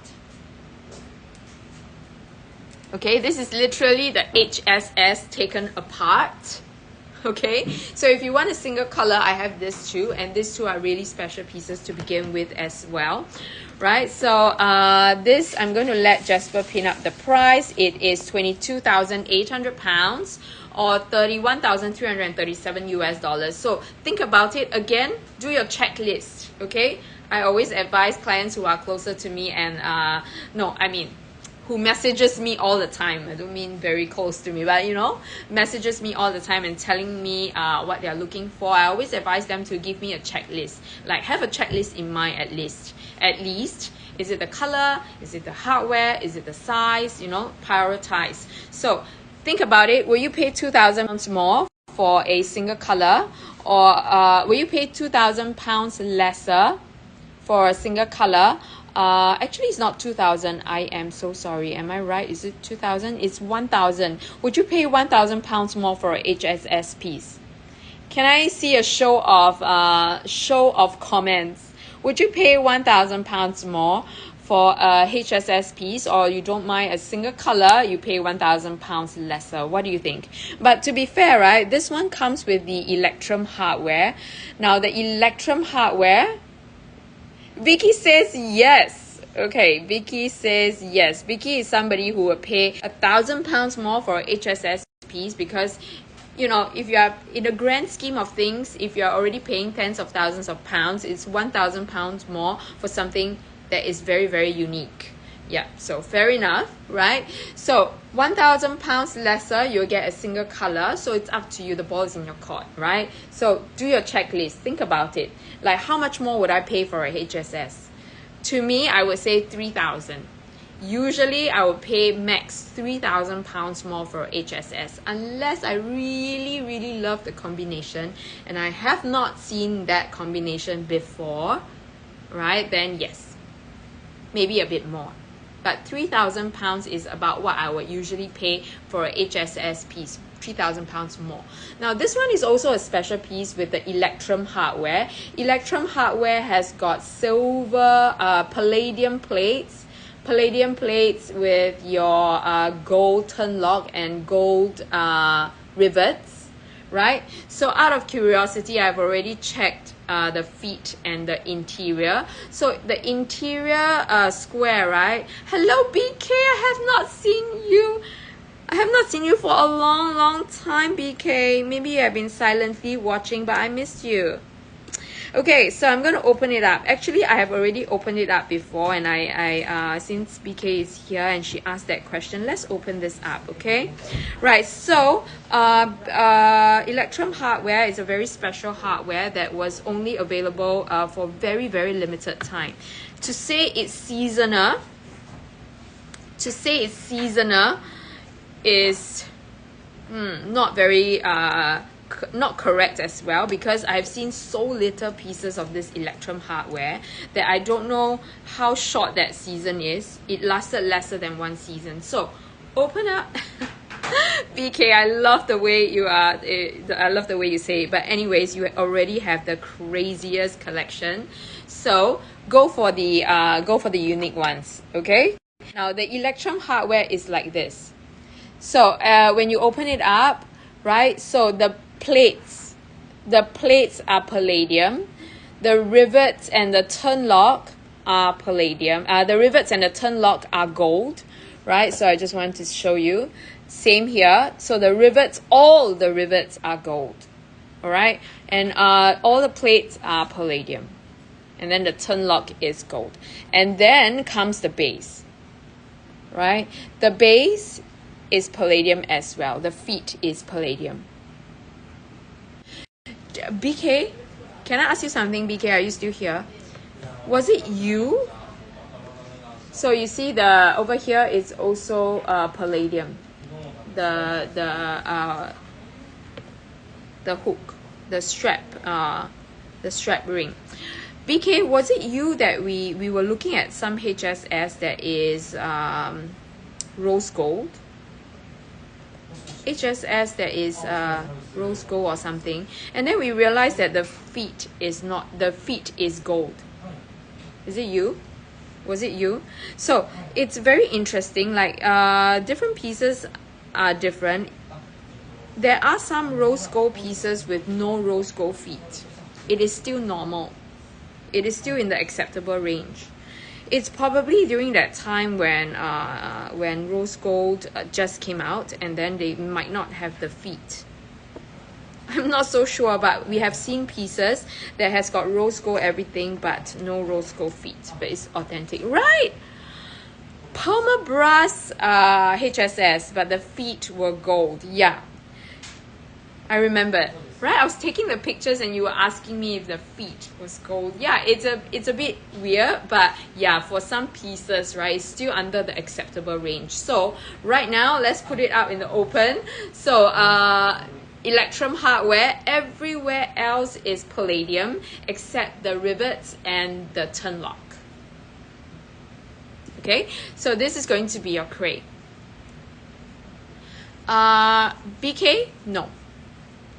Okay, this is literally the HSS taken apart. Okay, so if you want a single color, I have this too, and these two are really special pieces to begin with as well. Right, so this, I'm going to let Jasper pin up the price. It is 22,800 pounds or 31,337 US dollars. So think about it again, do your checklist, okay? I always advise clients who are closer to me and who messages me all the time. I don't mean very close to me, but you know, messages me all the time and telling me what they're looking for. I always advise them to give me a checklist. Like, have a checklist in mind at least. At least, is it the color? Is it the hardware? Is it the size? You know, prioritize. So think about it. Will you pay 2,000 pounds more for a single color, or will you pay 2,000 pounds lesser for a single color? Actually, it's not 2,000. I am so sorry. Am I right? Is it 2,000? It's 1,000. Would you pay 1,000 pounds more for a HSS piece? Can I see a show of comments? Would you pay 1,000 pounds more for a HSS piece, or you don't mind a single color, you pay 1,000 pounds lesser? What do you think? But to be fair, right, this one comes with the Electrum hardware. Now, the Electrum hardware, Vicky says yes. Okay, Vicky says yes. Vicky is somebody who will pay 1,000 pounds more for a HSS piece because, you know, if you are in the grand scheme of things, if you are already paying tens of thousands of pounds, it's 1,000 pounds more for something that is very, very unique. Yeah, so fair enough, right? So 1,000 pounds lesser, you'll get a single color. So it's up to you. The ball is in your court, right? So do your checklist. Think about it. Like, how much more would I pay for a HSS? To me, I would say 3,000. Usually, I would pay max 3,000 pounds more for HSS, unless I really, really love the combination and I have not seen that combination before, right? Then yes, maybe a bit more. But 3,000 pounds is about what I would usually pay for a HSS piece. 3,000 pounds more. Now this one is also a special piece with the Electrum hardware. Electrum hardware has got silver palladium plates with your gold turn lock and gold rivets, right? So out of curiosity, I've already checked the feet and the interior. So the interior square, right? Hello BK, I have not seen you. I have not seen you for a long time, BK. Maybe I've been silently watching, but I missed you. Okay, so I'm going to open it up. Actually, I have already opened it up before, and I since BK is here and she asked that question, let's open this up, okay? Right, so Electrum hardware is a very special hardware that was only available for very, very limited time. To say it's seasonal, is not very not correct as well, because I've seen so little pieces of this Electrum hardware that I don't know how short that season is. It lasted lesser than 1 season. So open up. BK, I love the way you are. I love the way you say it. But anyways, you already have the craziest collection. So go for the unique ones. Okay. Now the Electrum hardware is like this. So when you open it up, right? So the plates are palladium. The rivets and the turn lock are palladium. The rivets and the turn lock are gold, right? So I just wanted to show you. Same here. So the rivets, all the rivets are gold, all right? And all the plates are palladium. And then the turn lock is gold. And then comes the base, right? The base is palladium as well. The feet is palladium. BK, can I ask you something? BK, are you still here? Was it you? So you see over here is also palladium. The hook, the strap ring. BK, was it you that we were looking at some HSS that is rose gold? HSS that is rose gold or something, and then we realized that the feet is gold. Is it you? Was it you? So it's very interesting. Like different pieces are different. There are some rose gold pieces with no rose gold feet. It is still normal. It is still in the acceptable range. It's probably during that time when rose gold just came out, and then they might not have the feet. I'm not so sure, but we have seen pieces that has got rose gold everything, but no rose gold feet, but it's authentic, right? Palmer brass HSS, but the feet were gold. Yeah, I remember. Right, I was taking the pictures and you were asking me if the feet was gold. Yeah, it's a bit weird, but yeah, for some pieces, right, it's still under the acceptable range. So right now, let's put it out in the open. So Electrum hardware, everywhere else is palladium except the rivets and the turn lock. Okay, so this is going to be your crate. BK, no.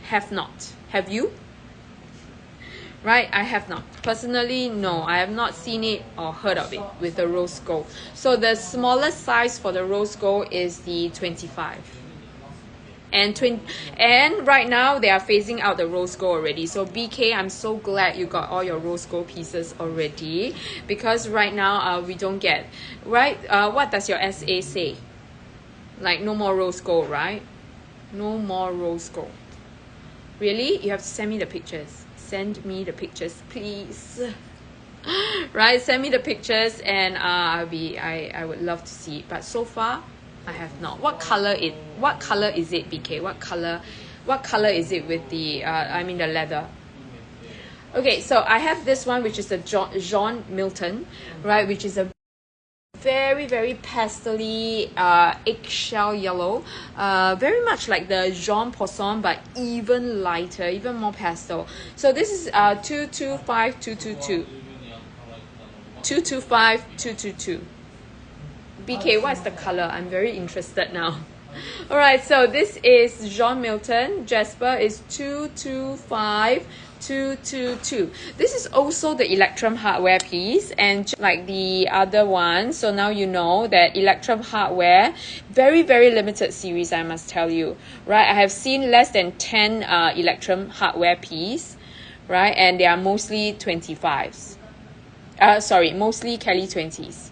Have not. Have you? Right, I have not. Personally, no, I have not seen it or heard of it with the rose gold. So the smallest size for the rose gold is the 25. And right now they are phasing out the rose gold already. So BK, I'm so glad you got all your rose gold pieces already, because right now we don't get, right? What does your SA say? Like no more rose gold, right? No more rose gold. Really? You have to send me the pictures. Send me the pictures, please. Right, send me the pictures and I would love to see it, but so far I have not. What color is it, BK? What color is it with the I mean the leather? Okay, so I have this one, which is the Jean Milton, right, which is a very, very pastel-y eggshell yellow, very much like the Jean Poisson, but even lighter, even more pastel. So this is 225222. 225222. BK, what's the color? I'm very interested now. All right, so this is Jean Milton. Jasper is 225222. This is also the Electrum hardware piece, and like the other one, so now you know that Electrum hardware, very, very limited series, I must tell you, right? I have seen less than 10 Electrum hardware piece, right? And they are mostly 25s. Mostly Kelly 20s.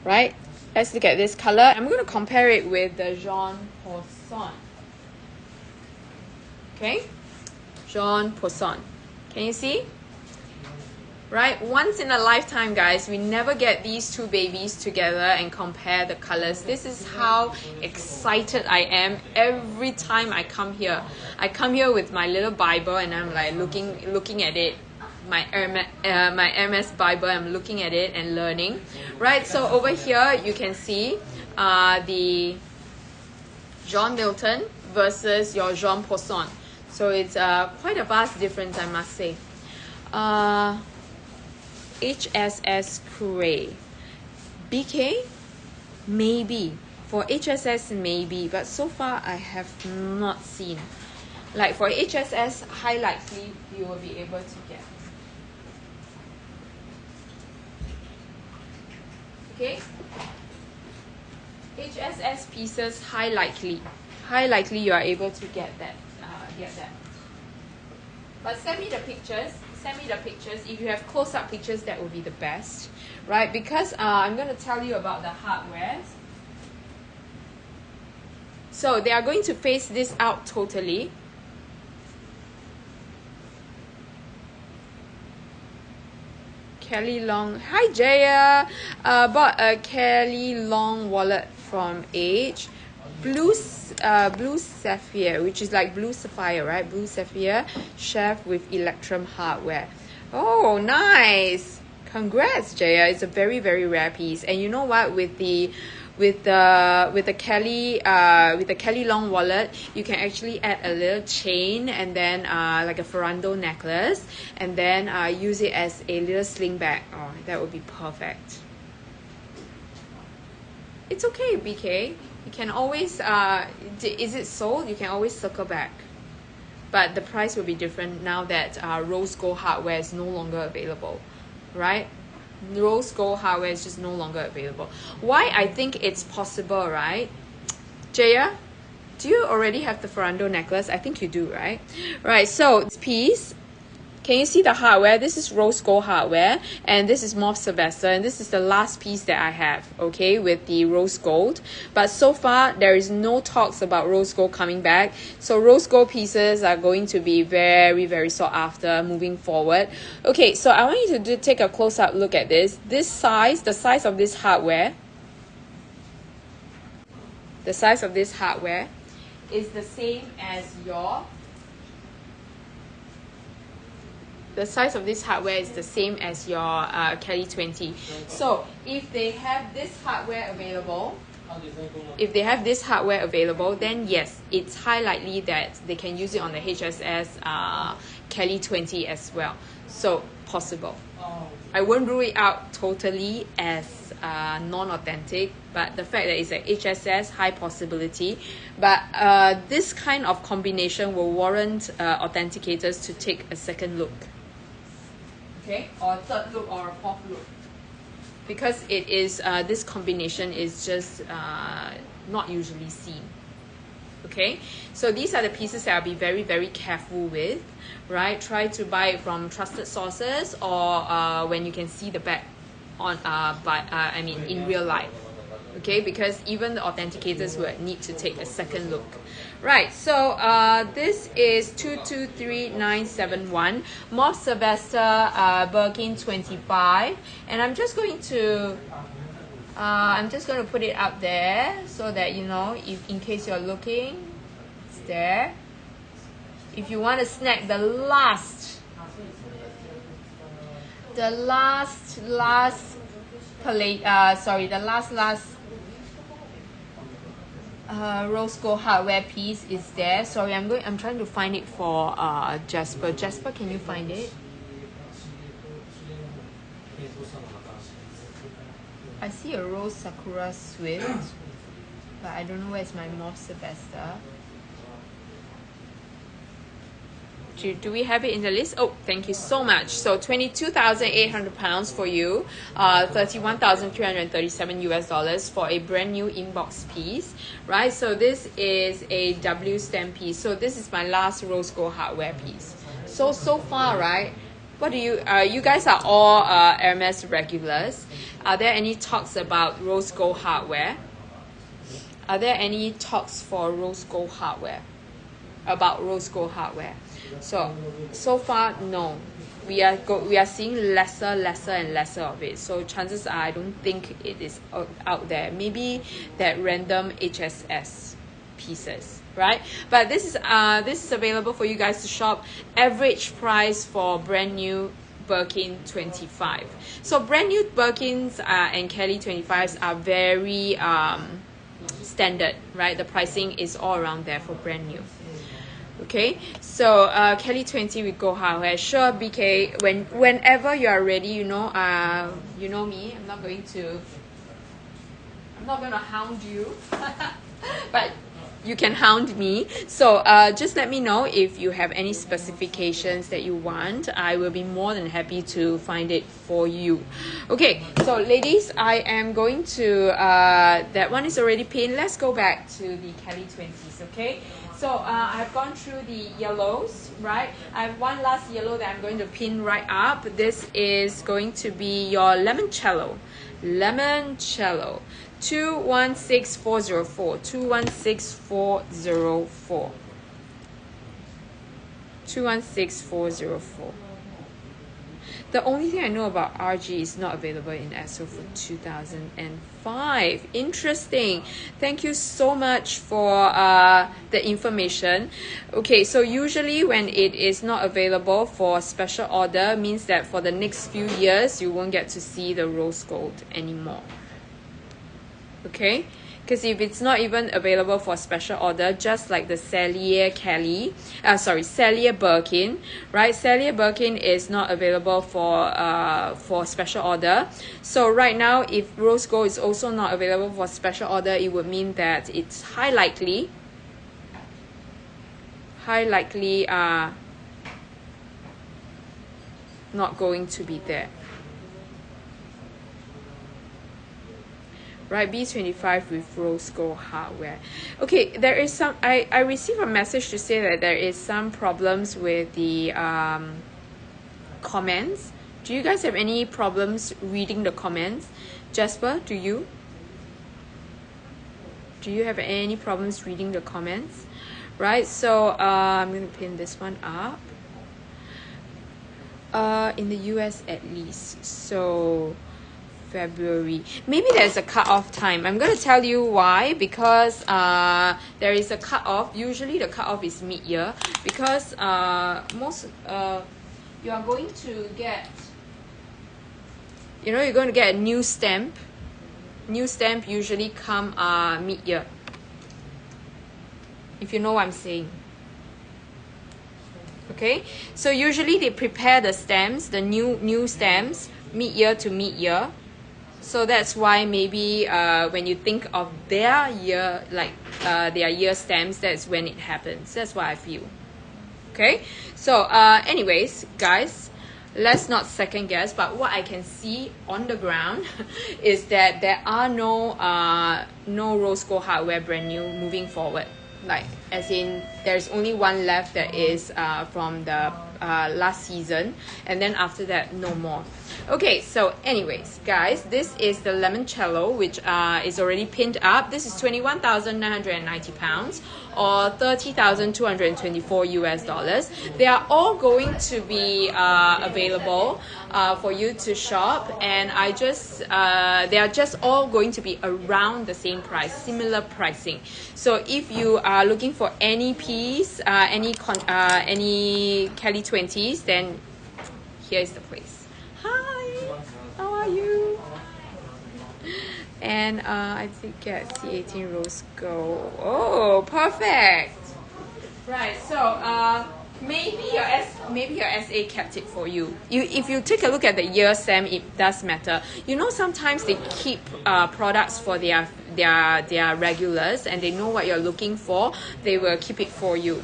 Right? Let's look at this color. I'm going to compare it with the Jean Poisson. Okay? Jean Poisson. Can you see? Right? Once in a lifetime, guys. We never get these two babies together and compare the colors. This is how excited I am every time I come here. I come here with my little Bible and I'm like looking at it. My Hermes Bible, I'm looking at it and learning, right? So over here you can see the Jean Milton versus your Jean Poisson. So it's quite a vast difference, I must say. HSS Cray, BK, maybe for HSS maybe, but so far I have not seen. Like for HSS, highlightly you will be able to get. Okay, HSS pieces, high likely you are able to get that. But send me the pictures. If you have close-up pictures, that would be the best, right? Because I'm going to tell you about the hardware. So they are going to face this out totally. Kelly Long. Hi Jaya. Bought a Kelly Long wallet from Age. Blue Sapphire, which is like blue sapphire, right? Blue Sapphire chef with Electrum hardware. Oh, nice. Congrats, Jaya. It's a very, very rare piece. And you know what? With the Kelly Long wallet, you can actually add a little chain and then like a Ferrando necklace, and then use it as a little sling bag. Oh, that would be perfect. It's okay, BK. You can always is it sold? You can always circle back, but the price will be different now that rose gold hardware is no longer available, right? Rose gold hardware is just no longer available. Why I think it's possible, right? Jaya, do you already have the Ferrando necklace? I think you do, right? Right, so this piece, can you see the hardware? This is rose gold hardware, and this is Mauve Sylvester, and this is the last piece that I have, okay, with the rose gold. But so far, there is no talks about rose gold coming back. So rose gold pieces are going to be very, very sought after moving forward. Okay, so I want you to take a close-up look at this. This size, the size of this hardware, is the same as your... The size of this hardware is the same as your Kelly 20. So if they have this hardware available, then yes, it's high likely that they can use it on the HSS Kelly 20 as well. So possible. I won't rule it out totally as non-authentic, but the fact that it's a HSS, high possibility. But this kind of combination will warrant authenticators to take a second look. Okay, or a third look or a fourth look, because it is this combination is just not usually seen. Okay, so these are the pieces that I'll be very, very careful with, right? Try to buy it from trusted sources, or when you can see the back on in real life. okay, because even the authenticators will need to take a second look. Right, so this is 223971 Moth Sylvester Birkin 25, and I'm just going to put it up there so that you know, if in case you're looking, it's there. If you want to snag the last palette, the last rose gold hardware piece is there. Sorry, I'm trying to find it for Jasper. Jasper, can you find it? I see a rose sakura swift, but I don't know where's my Moth Sylvester. Do we have it in the list? Oh, thank you so much. So 22,800 pounds for you, 31,337 US dollars for a brand new inbox piece, right? So this is a W stamp piece. So this is my last rose gold hardware piece. So far, right? What do you guys are all Hermes regulars. Are there any talks about rose gold hardware? Are there any talks for rose gold hardware? About rose gold hardware? So far, no. We are seeing lesser and lesser of it. So chances are, I don't think it is out there. Maybe that random HSS pieces, right? But this is available for you guys to shop. Average price for brand new Birkin 25. So brand new Birkins and Kelly 25s are very standard, right? The pricing is all around there for brand new. Okay, so Kelly 20 with gold hardware. Sure, BK. Whenever you are ready, you know me. I'm not going to hound you, but you can hound me. So just let me know if you have any specifications that you want. I will be more than happy to find it for you. Okay, so ladies, I am going to that one is already pinned. Let's go back to the Kelly 20s. Okay. So I've gone through the yellows, right? I have one last yellow that I'm going to pin right up. This is going to be your Lemoncello. 216404. 216404. The only thing I know about RG is not available in SO for 2005. Interesting. Thank you so much for the information. Okay, so usually when it is not available for special order, means that for the next few years, you won't get to see the rose gold anymore. Okay? Because if it's not even available for special order, just like the Cellier Birkin, right? Cellier Birkin is not available for special order. So right now, if rose gold is also not available for special order, it would mean that it's high likely not going to be there. Right, B25 with rose gold hardware. Okay, there is some, I received a message to say that there is some problems with the comments. Do you guys have any problems reading the comments? Jasper, do you? Do you have any problems reading the comments? Right, so I'm going to pin this one up. In the US at least, so February. Maybe there's a cut-off time. I'm going to tell you why. Because there is a cut-off. Usually the cut-off is mid-year. Because you are going to get, you're going to get a new stamp. New stamp usually come mid-year. If you know what I'm saying. Okay, so usually they prepare the stamps, the new stamps, mid-year to mid-year. So that's why maybe when you think of their year, like their year stamps, that's when it happens. That's what I feel. Okay, so anyways, guys, let's not second guess. But what I can see on the ground is that there are no rose gold hardware brand new moving forward. Like as in there's only one left that is from the last season, and then after that no more. Okay, so anyways guys, this is the limoncello, which is already pinned up. This is 21,990 pounds or 30,224 US dollars. They are all going to be available for you to shop, and they are just all going to be around the same price, similar pricing. So if you are looking for any piece, any Kelly 20s, then here is the place. Hi, how are you? And I think C18 rose gold. Oh, perfect. Right, so maybe your SA kept it for you. If you take a look at the year stamp, it does matter. You know, sometimes they keep products for their regulars, and they know what you're looking for. They will keep it for you.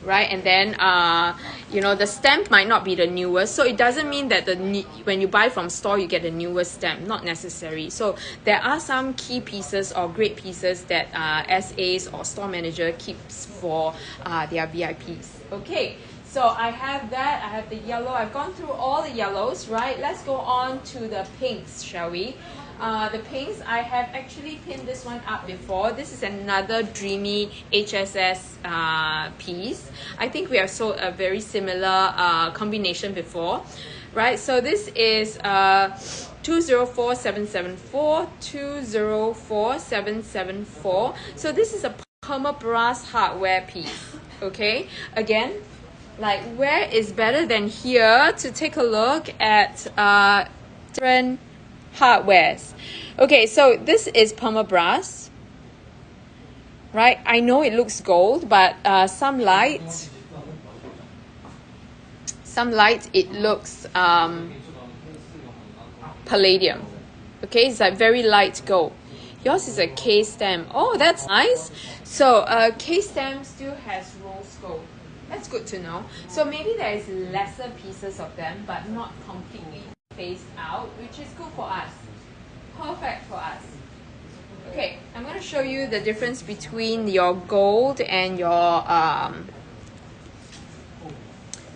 Right, and then you know, the stamp might not be the newest, so it doesn't mean that when you buy from store you get the newest stamp. Not necessary. So there are some key pieces or great pieces that SAs or store manager keeps for their VIPs. Okay, so I have that. I have the yellow. I've gone through all the yellows. Right, let's go on to the pinks, shall we? The pinks, I have actually pinned this one up before. This is another dreamy HSS piece. I think we have sold a very similar combination before, right? So this is 204774, 204774. So this is a perma-brass hardware piece, okay? Again, like, where is better than here to take a look at different hardwares. Okay, so this is perma-brass, right? I know it looks gold, but some light it looks palladium. Okay, it's like very light gold. Yours is a K stamp. Oh, that's nice. So K stamp still has rose gold. That's good to know. So maybe there is lesser pieces of them, but not completely phased out, which is good for us. Perfect for us. Okay, I'm going to show you the difference between your gold and your I'm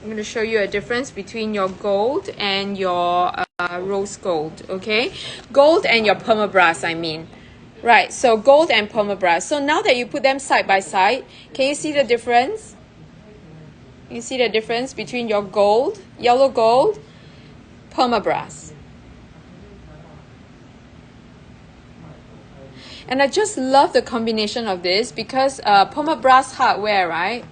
going to show you a difference between your gold and your rose gold. Okay, gold and your perma-brass, I mean. Right, so gold and perma-brass. So now that you put them side by side, can you see the difference? You see the difference between your gold, yellow gold, perma-brass. And I just love the combination of this because perma-brass hardware, right?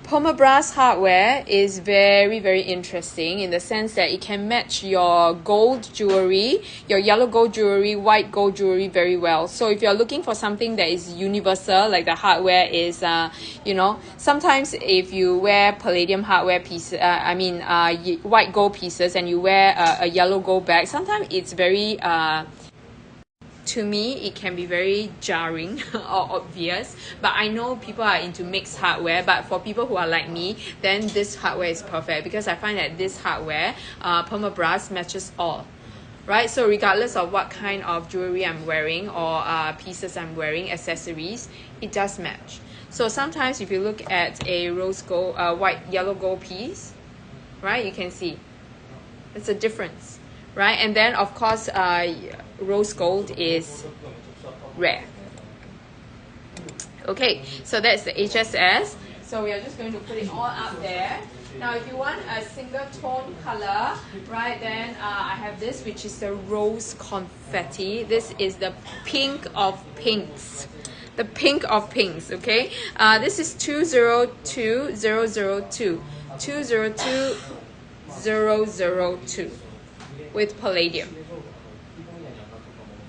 Perma-brass hardware is very, very interesting in the sense that it can match your gold jewelry, your yellow gold jewelry, white gold jewelry very well. So if you're looking for something that is universal, like the hardware is, you know, sometimes if you wear palladium hardware pieces, white gold pieces, and you wear a yellow gold bag, sometimes it's very, to me, it can be very jarring or obvious, but I know people are into mixed hardware. But for people who are like me, then this hardware is perfect because I find that this hardware, perma-brass, matches all. Right, so regardless of what kind of jewelry I'm wearing or pieces I'm wearing, accessories, it does match. So sometimes if you look at a rose gold, yellow gold piece, right, you can see it's a difference. Right, and then of course rose gold is rare. Okay, so that's the HSS. So we are just going to put it all up there. Now if you want a single tone color, right, then I have this, which is the rose confetti. This is the pink of pinks. The pink of pinks, okay? This is 202002. 202002. With palladium.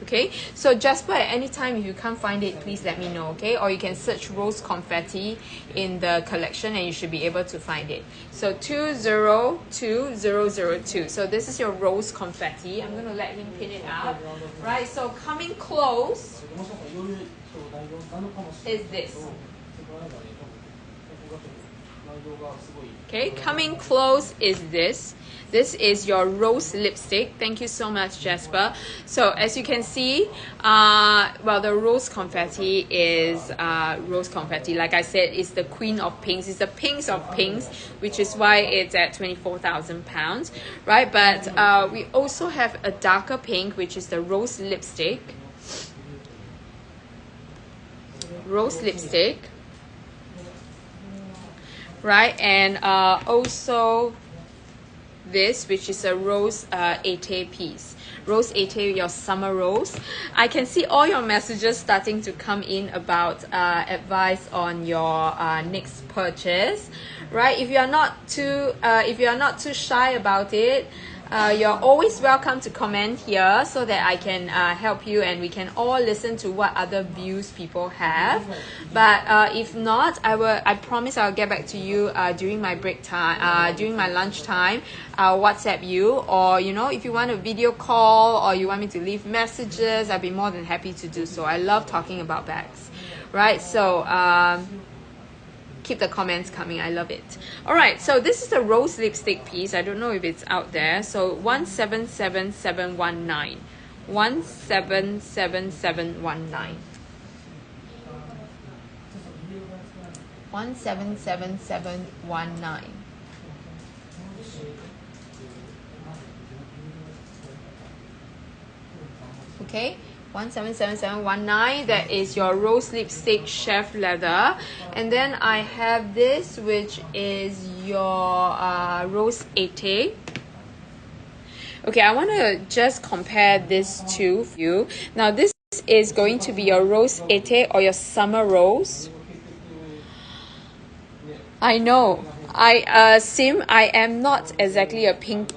Okay, so Jasper, at any time if you can't find it, please let me know, okay? Or you can search rose confetti in the collection and you should be able to find it. So 202002. So this is your rose confetti. I'm going to let him pin it up. Right, so coming close is this. Okay, coming close is this. This is your rose lipstick. Thank you so much, Jasper. So as you can see, well, the rose confetti is rose confetti. Like I said, it's the queen of pinks. It's the pinks of pinks, which is why it's at £24,000, right? But we also have a darker pink, which is the rose lipstick. Rose lipstick, right? And also this, which is a rose Ete piece. Rose Ete, your summer rose. I can see all your messages starting to come in about advice on your next purchase, right? If you are not too shy about it, you're always welcome to comment here so that I can help you and we can all listen to what other views people have. But if not, I promise I'll get back to you during my break time, during my lunch time. I'll WhatsApp you, or you know, if you want a video call or you want me to leave messages, I'll be more than happy to do so. I love talking about bags, right? So keep the comments coming. I love it. All right, so this is the rose lipstick piece. I don't know if it's out there. So 177719. 177719. 177719. Okay, 177719. That is your rose lipstick chef leather. And then I have this, which is your rose Ete. Okay, I want to just compare this two for you. Now this is going to be your rose Ete or your summer rose. I know, Sim, I am not exactly a pink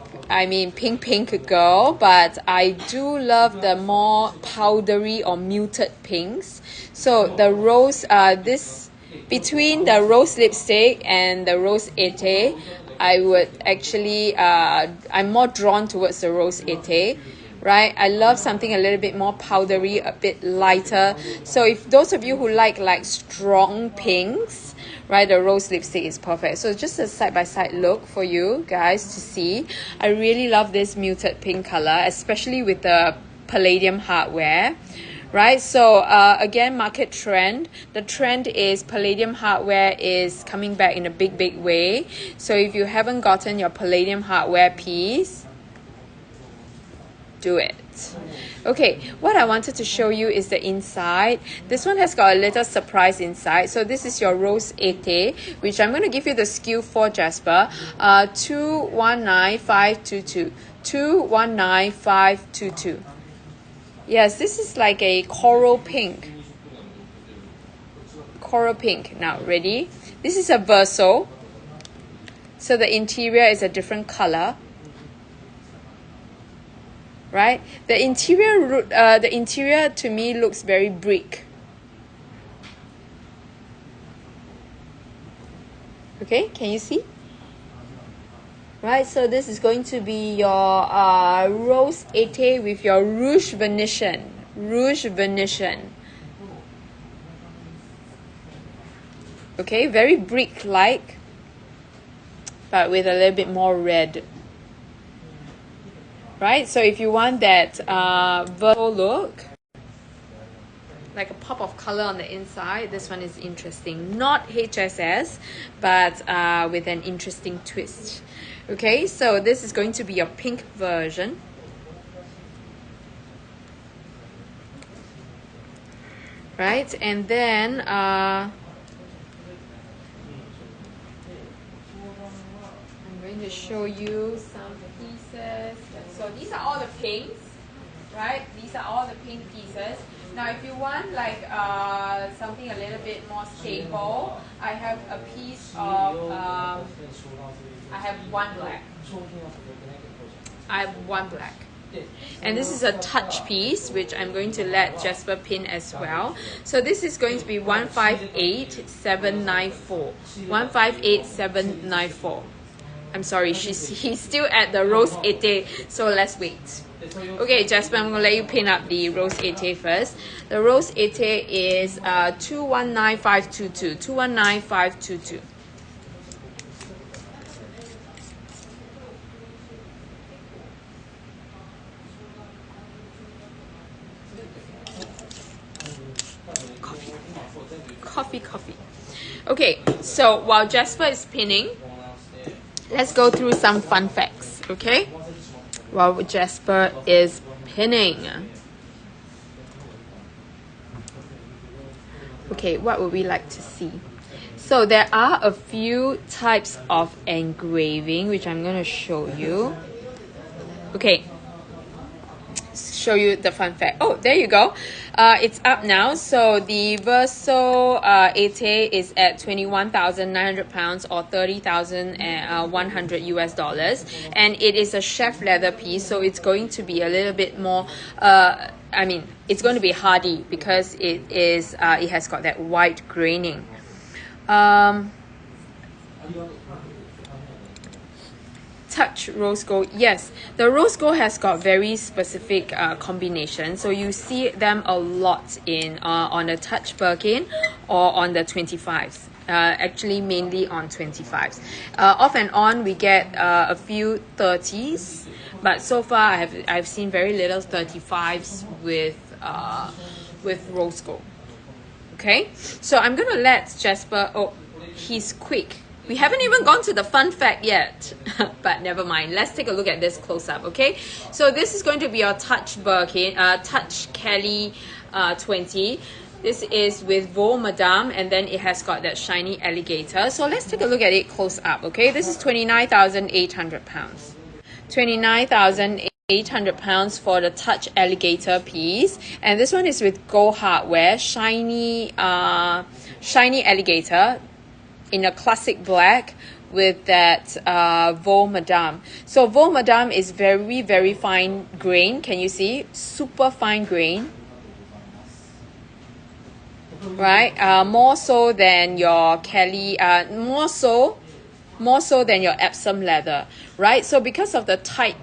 girl, but I do love the more powdery or muted pinks. So the rose, between the rose lipstick and the rose Ete, I would actually, I'm more drawn towards the rose Ete, right? I love something a little bit more powdery, a bit lighter. So if those of you who like strong pinks, right, the rose lipstick is perfect. So just a side-by-side look for you guys to see. I really love this muted pink color, especially with the palladium hardware, right? So again, market trend. The trend is palladium hardware is coming back in a big way. So if you haven't gotten your palladium hardware piece, do it. Okay, what I wanted to show you is the inside. This one has got a little surprise inside. So this is your rose Ete, which I'm going to give you the SKU for, Jasper. 219522. 219522. Yes, this is like a coral pink. Coral pink. Now, ready? This is a verso. So the interior is a different color. Right, the interior to me looks very brick. Okay, can you see? Right, so this is going to be your rose Ete with your rouge Venetian. Rouge Venetian. Okay, very brick-like, but with a little bit more red. Right, so if you want that vertical look, like a pop of color on the inside, this one is interesting. Not HSS, but with an interesting twist. Okay, so this is going to be your pink version. Right, and then I'm going to show you some pieces. So these are all the pinks, right? These are all the pink pieces. Now if you want like something a little bit more stable, I have a piece of, I have one black. I have one black. And this is a touch piece, which I'm going to let Jasper pin as well. So this is going to be 158794. 158794. I'm sorry, he's still at the rose Ete, so let's wait. Okay, Jasper, I'm gonna let you pin up the rose Ete first. The rose Ete is 219522. 219522. So while Jasper is pinning, let's go through some fun facts, okay? While Jasper is pinning. Okay, what would we like to see? So there are a few types of engraving which I'm going to show you. Okay, show you the fun fact. Oh, there you go. It's up now. So the Verso Ete is at 21,900 pounds or 30,100 US dollars, and it is a chef leather piece, so it's going to be a little bit more it's going to be hardy because it has got that white graining. Touch rose gold. Yes, the rose gold has got very specific combination, so you see them a lot in on the Touch Birkin or on the 25s. Actually mainly on 25s. Off and on we get a few 30s, but so far I've seen very little 35s with rose gold. Okay, so I'm gonna let Jasper. Oh, he's quick. We haven't even gone to the fun fact yet, but never mind. Let's take a look at this close up, okay? So this is going to be your Touch Birkin, Touch Kelly 20. This is with Vaux Madame, and then it has got that shiny alligator. So let's take a look at it close up, okay? This is 29,800 pounds. 29,800 pounds for the Touch Alligator piece, and this one is with gold hardware, shiny alligator in a classic black with that Vaux Madame. So Vaux Madame is very, very fine grain. Can you see? Super fine grain. Right? More so than your Kelly, more so than your Epsom leather, right? So because of the tight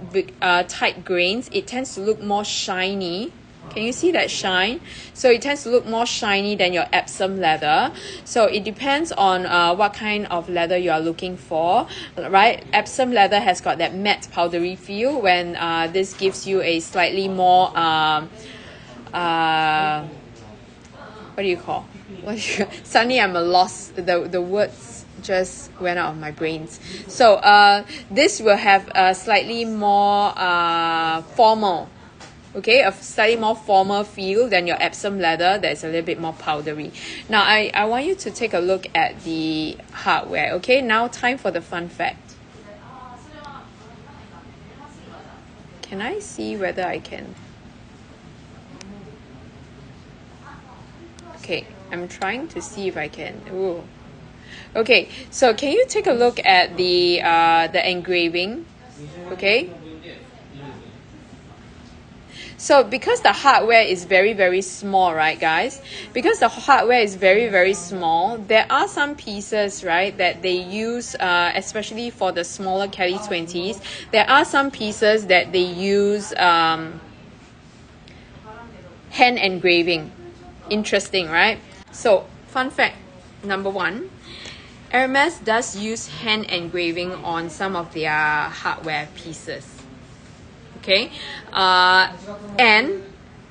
grains, it tends to look more shiny. Can you see that shine? So it tends to look more shiny than your Epsom leather. So it depends on what kind of leather you are looking for, right? Epsom leather has got that matte powdery feel, when this gives you a slightly more what do you call? Suddenly I'm a loss. The words just went out of my brains. So this will have a slightly more formal. Okay, a slightly more formal feel than your Epsom leather that's a little bit more powdery. Now, I want you to take a look at the hardware. Okay, now time for the fun fact. Can I see whether I can? Okay, I'm trying to see if I can. Ooh. Okay, so can you take a look at the engraving? Okay. So because the hardware is very, very small, right, guys? Because the hardware is very, very small, there are some pieces, right, that they use, especially for the smaller Kelly 20s. There are some pieces that they use hand engraving. Interesting, right? So, fun fact number 1. Hermes does use hand engraving on some of their hardware pieces. Okay, and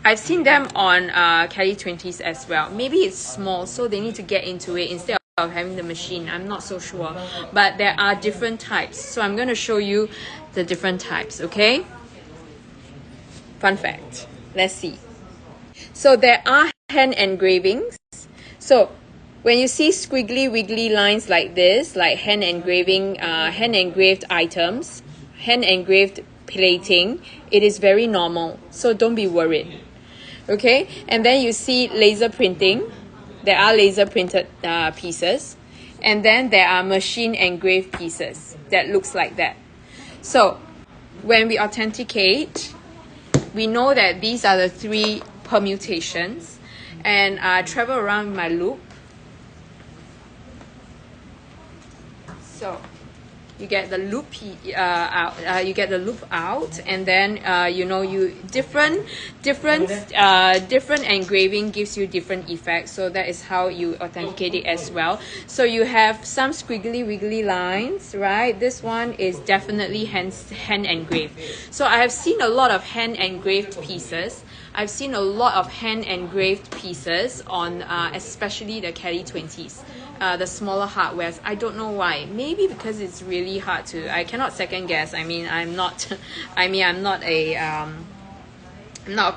I've seen them on Kelly 20s as well. Maybe it's small, so they need to get into it instead of having the machine. I'm not so sure, but there are different types, so I'm going to show you the different types. Okay, fun fact, let's see. So there are hand engravings. So when you see squiggly wiggly lines like this, like hand engraving, hand engraved items, hand engraved plating, it is very normal, so don't be worried. Okay, and then you see laser printing. There are laser printed pieces, and then there are machine engraved pieces that looks like that. So when we authenticate, we know that these are the 3 permutations, and I travel around my loop. So you get the loop out. You get the loop out, and then different engraving gives you different effects. So that is how you authenticate it as well. So you have some squiggly wiggly lines, right? This one is definitely hand engraved. So I have seen a lot of hand engraved pieces, I've seen a lot of hand engraved pieces on especially the Kelly 20s, the smaller hardwares. I don't know why. Maybe because it's really hard to, I cannot second guess. I mean, I'm not I'm not a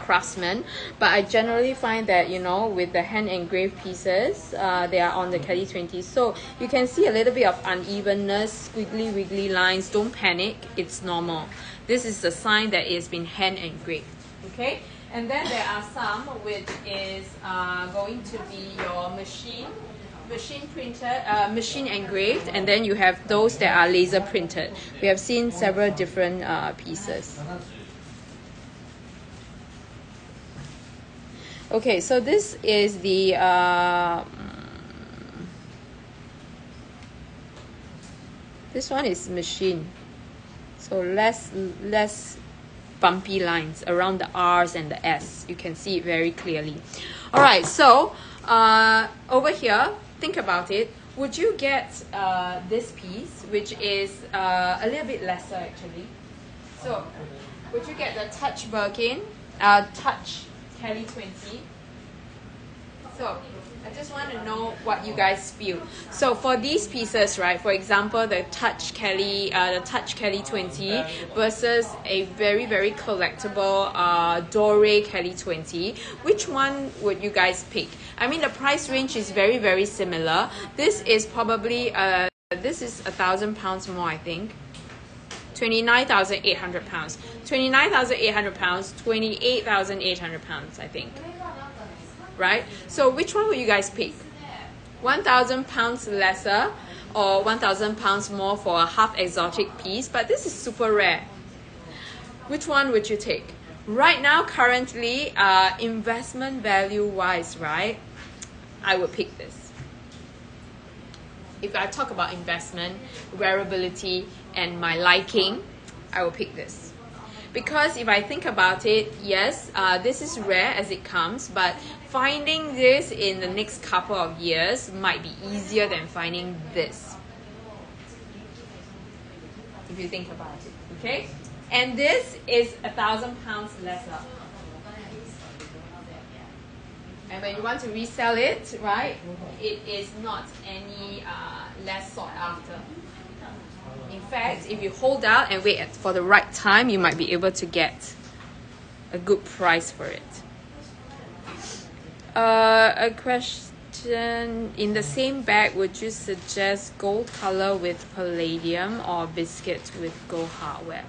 craftsman, but I generally find that, you know, with the hand engraved pieces, they are on the Kelly 20s. So you can see a little bit of unevenness, squiggly wiggly lines. Don't panic, it's normal. This is the sign that it's been hand engraved. Okay, and then there are some which is going to be your machine printed, machine engraved, and then you have those that are laser printed. We have seen several different pieces. Okay, so this is the this one is machine, so less bumpy lines around the R's and the S. You can see it very clearly. All right, so over here, think about it. Would you get this piece, which is a little bit lesser actually? So would you get the Touch Birkin, Touch Kelly 20? So I just want to know what you guys feel. So for these pieces, right, for example, the Touch Kelly 20 versus a very, very collectible Dore Kelly 20, which one would you guys pick? I mean, the price range is very, very similar. This is probably this is £1,000 more, I think. £29,800, £29,800, £28,800, I think. Right? So which one would you guys pick? £1,000 lesser or £1,000 more for a half exotic piece? But this is super rare. Which one would you take? Right now, currently, investment value wise, right, I would pick this. If I talk about investment, wearability, and my liking, I will pick this. Because if I think about it, yes, this is rare as it comes, but finding this in the next couple of years might be easier than finding this. If you think about it, okay? And this is £1,000 lesser. And when you want to resell it, right, it is not any less sought after. In fact, if you hold out and wait for the right time, you might be able to get a good price for it. A question, in the same bag, would you suggest gold color with palladium or biscuit with gold hardware?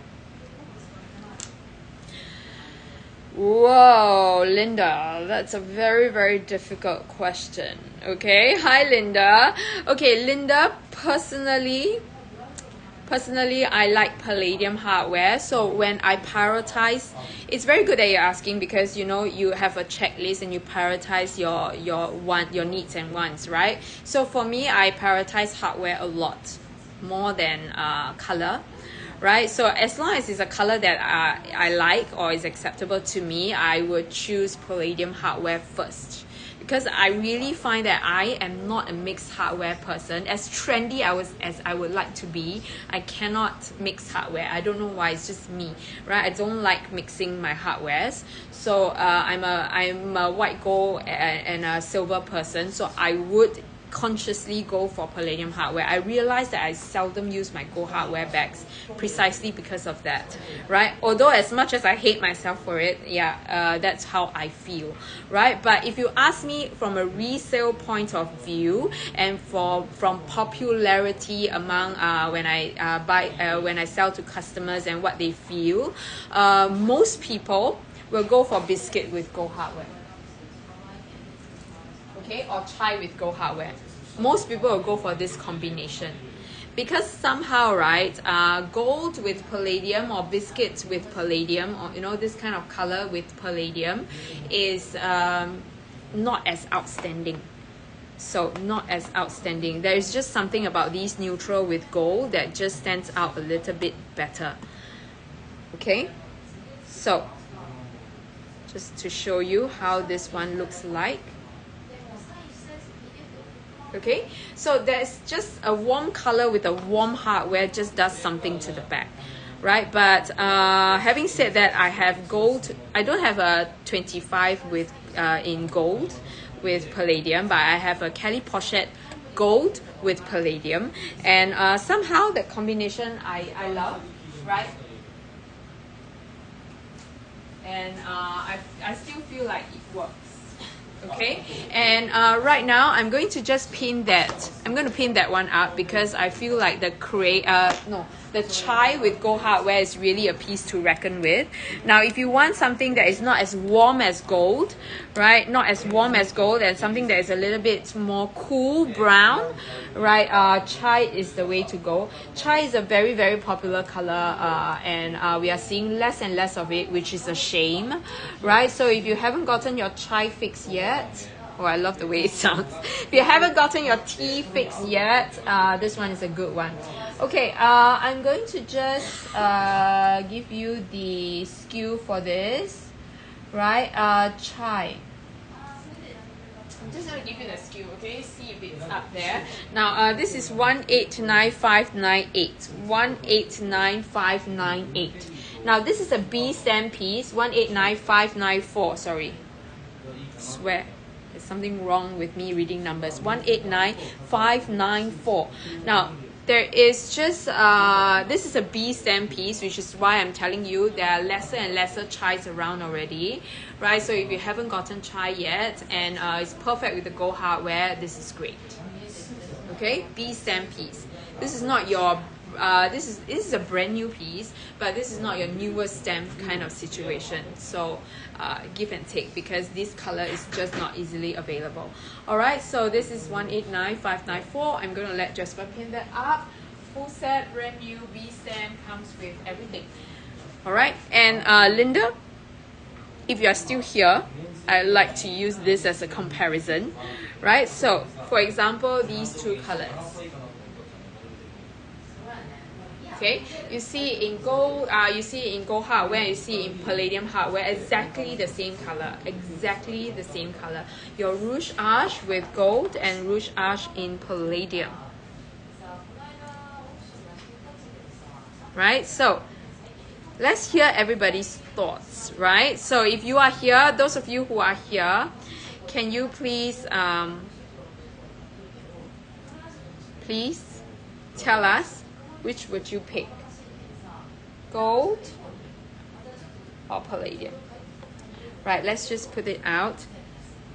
Whoa, Linda, that's a very, very difficult question. Okay, hi Linda. Okay, Linda, personally, I like palladium hardware. So when I prioritize, it's very good that you're asking, because you know you have a checklist and you prioritize your needs and wants, right? So for me, I prioritize hardware a lot more than color, right? So as long as it's a color that I like or is acceptable to me, I would choose palladium hardware first. Because I really find that I am not a mixed hardware person. As trendy as I would like to be, I cannot mix hardware. I don't know why, it's just me, right? I don't like mixing my hardwares. So I'm a white gold and a silver person. So I would consciously go for palladium hardware. I realize that I seldom use my gold hardware bags precisely because of that, right? Although as much as I hate myself for it, yeah, that's how I feel, right? But if you ask me from a resale point of view and from popularity among when I sell to customers and what they feel, most people will go for biscuit with gold hardware. Okay, or chai with gold hardware. Most people will go for this combination because somehow, right, gold with palladium or biscuits with palladium, or you know, this kind of color with palladium is not as outstanding. So not as outstanding. There is just something about these neutral with gold that just stands out a little bit better. Okay, so just to show you how this one looks like. Okay, so there's just a warm color with a warm hardware just does something to the bag, right? But having said that, I have gold. I don't have a 25 with in gold with palladium, but I have a Kelly Pochette gold with palladium, and somehow that combination I love, right? And I still feel like it works. Okay, and right now I'm going to just pin that. I'm going to pin that one up because I feel like the chai with gold hardware is really a piece to reckon with. Now, if you want something that is not as warm as gold, right? Not as warm as gold, and something that is a little bit more cool brown, right? Chai is the way to go. Chai is a very, very popular color, and we are seeing less and less of it, which is a shame, right? So if you haven't gotten your chai fix yet, oh, I love the way it sounds. If you haven't gotten your tea fix yet, this one is a good one. Okay, I'm going to just give you the SKU for this, right? Chai. I'm just going to give you the SKU, okay? See if it's up there. Now, this is 189598. 189598. Now, this is a B stamp piece. 189594. Sorry. I swear. There's something wrong with me reading numbers. 189594. Now, there is just, this is a B stamp piece, which is why I'm telling you there are lesser and lesser chais around already, right? So if you haven't gotten chai yet, and it's perfect with the gold hardware, this is great. Okay, B stamp piece. This is not your, this is a brand new piece, but this is not your newest stamp kind of situation. So give and take, because this color is just not easily available. Alright, so this is 189594. I'm going to let Jasper pin that up. Full set, brand new, B stamp, comes with everything. Alright, and Linda, if you are still here, I like to use this as a comparison, right? So, for example, these two colors. Okay, you see in gold, you see in gold hardware, you see in palladium hardware, exactly the same color, exactly the same color. Your Rouge Arche with gold and Rouge Arche in palladium. Right, so let's hear everybody's thoughts, right? So if you are here, those of you who are here, can you please tell us, which would you pick? Gold or palladium? Right, let's just put it out.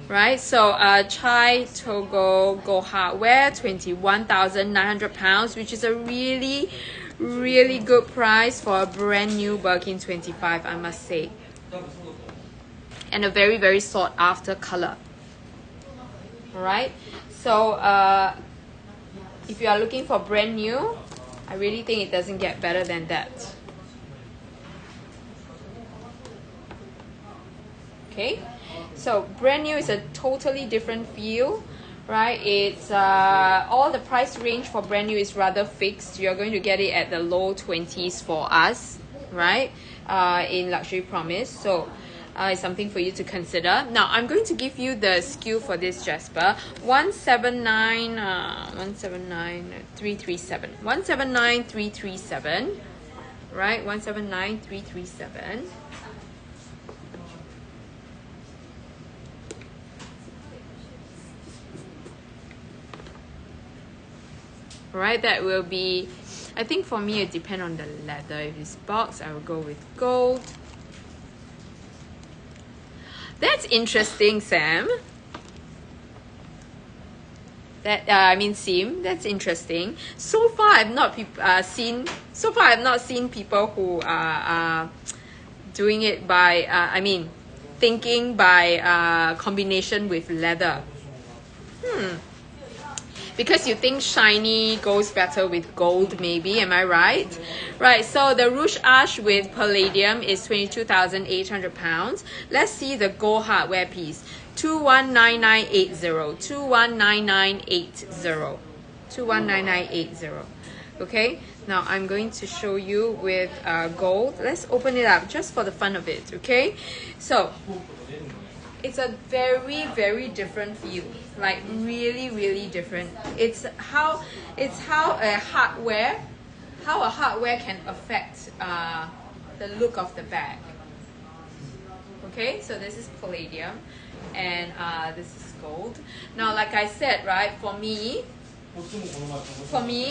Right, so Chai Togo Gold Hardware, 21,900 pounds, which is a really, really good price for a brand new Birkin 25, I must say. And a very, very sought after color. Alright, so if you are looking for brand new, I really think it doesn't get better than that. Okay, so brand new is a totally different feel, right? It's all the price range for brand new is rather fixed. You're going to get it at the low 20s for us, right? In Luxury Promise. So it's something for you to consider. Now, I'm going to give you the SKU for this, Jasper. 179337. 179337. Right? 179337. Right? That will be, I think for me, it depends on the leather. If it's box, I will go with gold. That's interesting, Sam. That I mean, Sim. That's interesting. So far, I've not seen. So far, I've not seen people who are doing it by. I mean, thinking by combination with leather. Because you think shiny goes better with gold, maybe, am I right? Right, so the Rouge Arche with palladium is 22,800 pounds. Let's see the gold hardware piece. 219980. 219980. 219980. Okay, now I'm going to show you with gold. Let's open it up just for the fun of it, okay? So, it's a very, very different feel. Like really, really different. It's how a hardware how a hardware can affect the look of the bag. Okay, so this is palladium, and this is gold. Now, like I said, right, for me,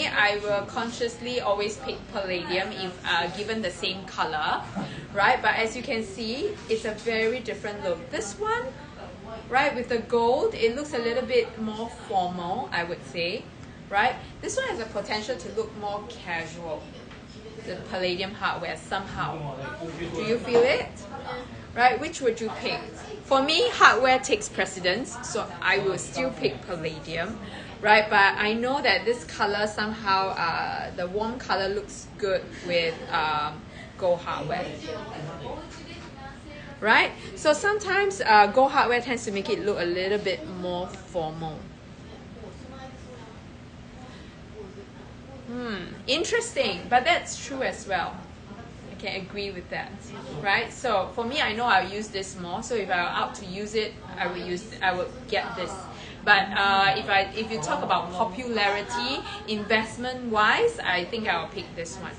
I will consciously always pick palladium if given the same color, right? But as you can see, it's a very different look. This one, right, with the gold, it looks a little bit more formal, I would say, right? This one has a potential to look more casual, the palladium hardware, somehow. Do you feel it? Right, which would you pick? For me, hardware takes precedence, so I will still pick palladium, right? But I know that this color somehow, the warm color looks good with gold hardware, right? So sometimes gold hardware tends to make it look a little bit more formal. Interesting, but that's true as well. I can agree with that, right? So for me, I know I'll use this more. So if I were out to use it, I would get this. But if you talk about popularity, investment wise, I think I'll pick this one.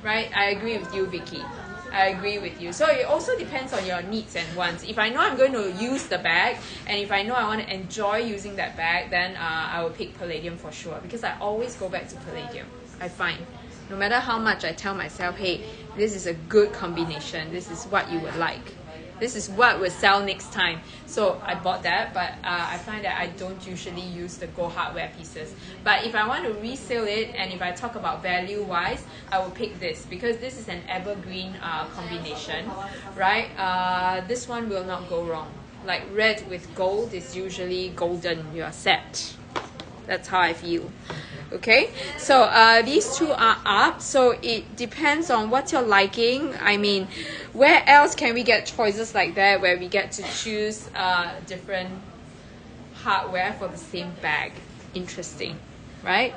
Right? I agree with you, Vicky. I agree with you. So it also depends on your needs and wants. If I know I'm going to use the bag, and if I know I want to enjoy using that bag, then I will pick palladium for sure, because I always go back to palladium. I find no matter how much I tell myself, hey, this is a good combination, this is what you would like, this is what will sell next time, so I bought that. But I find that I don't usually use the gold hardware pieces. But if I want to resell it, and if I talk about value wise, I will pick this, because this is an evergreen combination, right? This one will not go wrong. Like red with gold is usually golden, you are set. That's how I feel. Okay, so these two are up, so it depends on what you're liking. I mean, where else can we get choices like that, where we get to choose different hardware for the same bag? Interesting, right?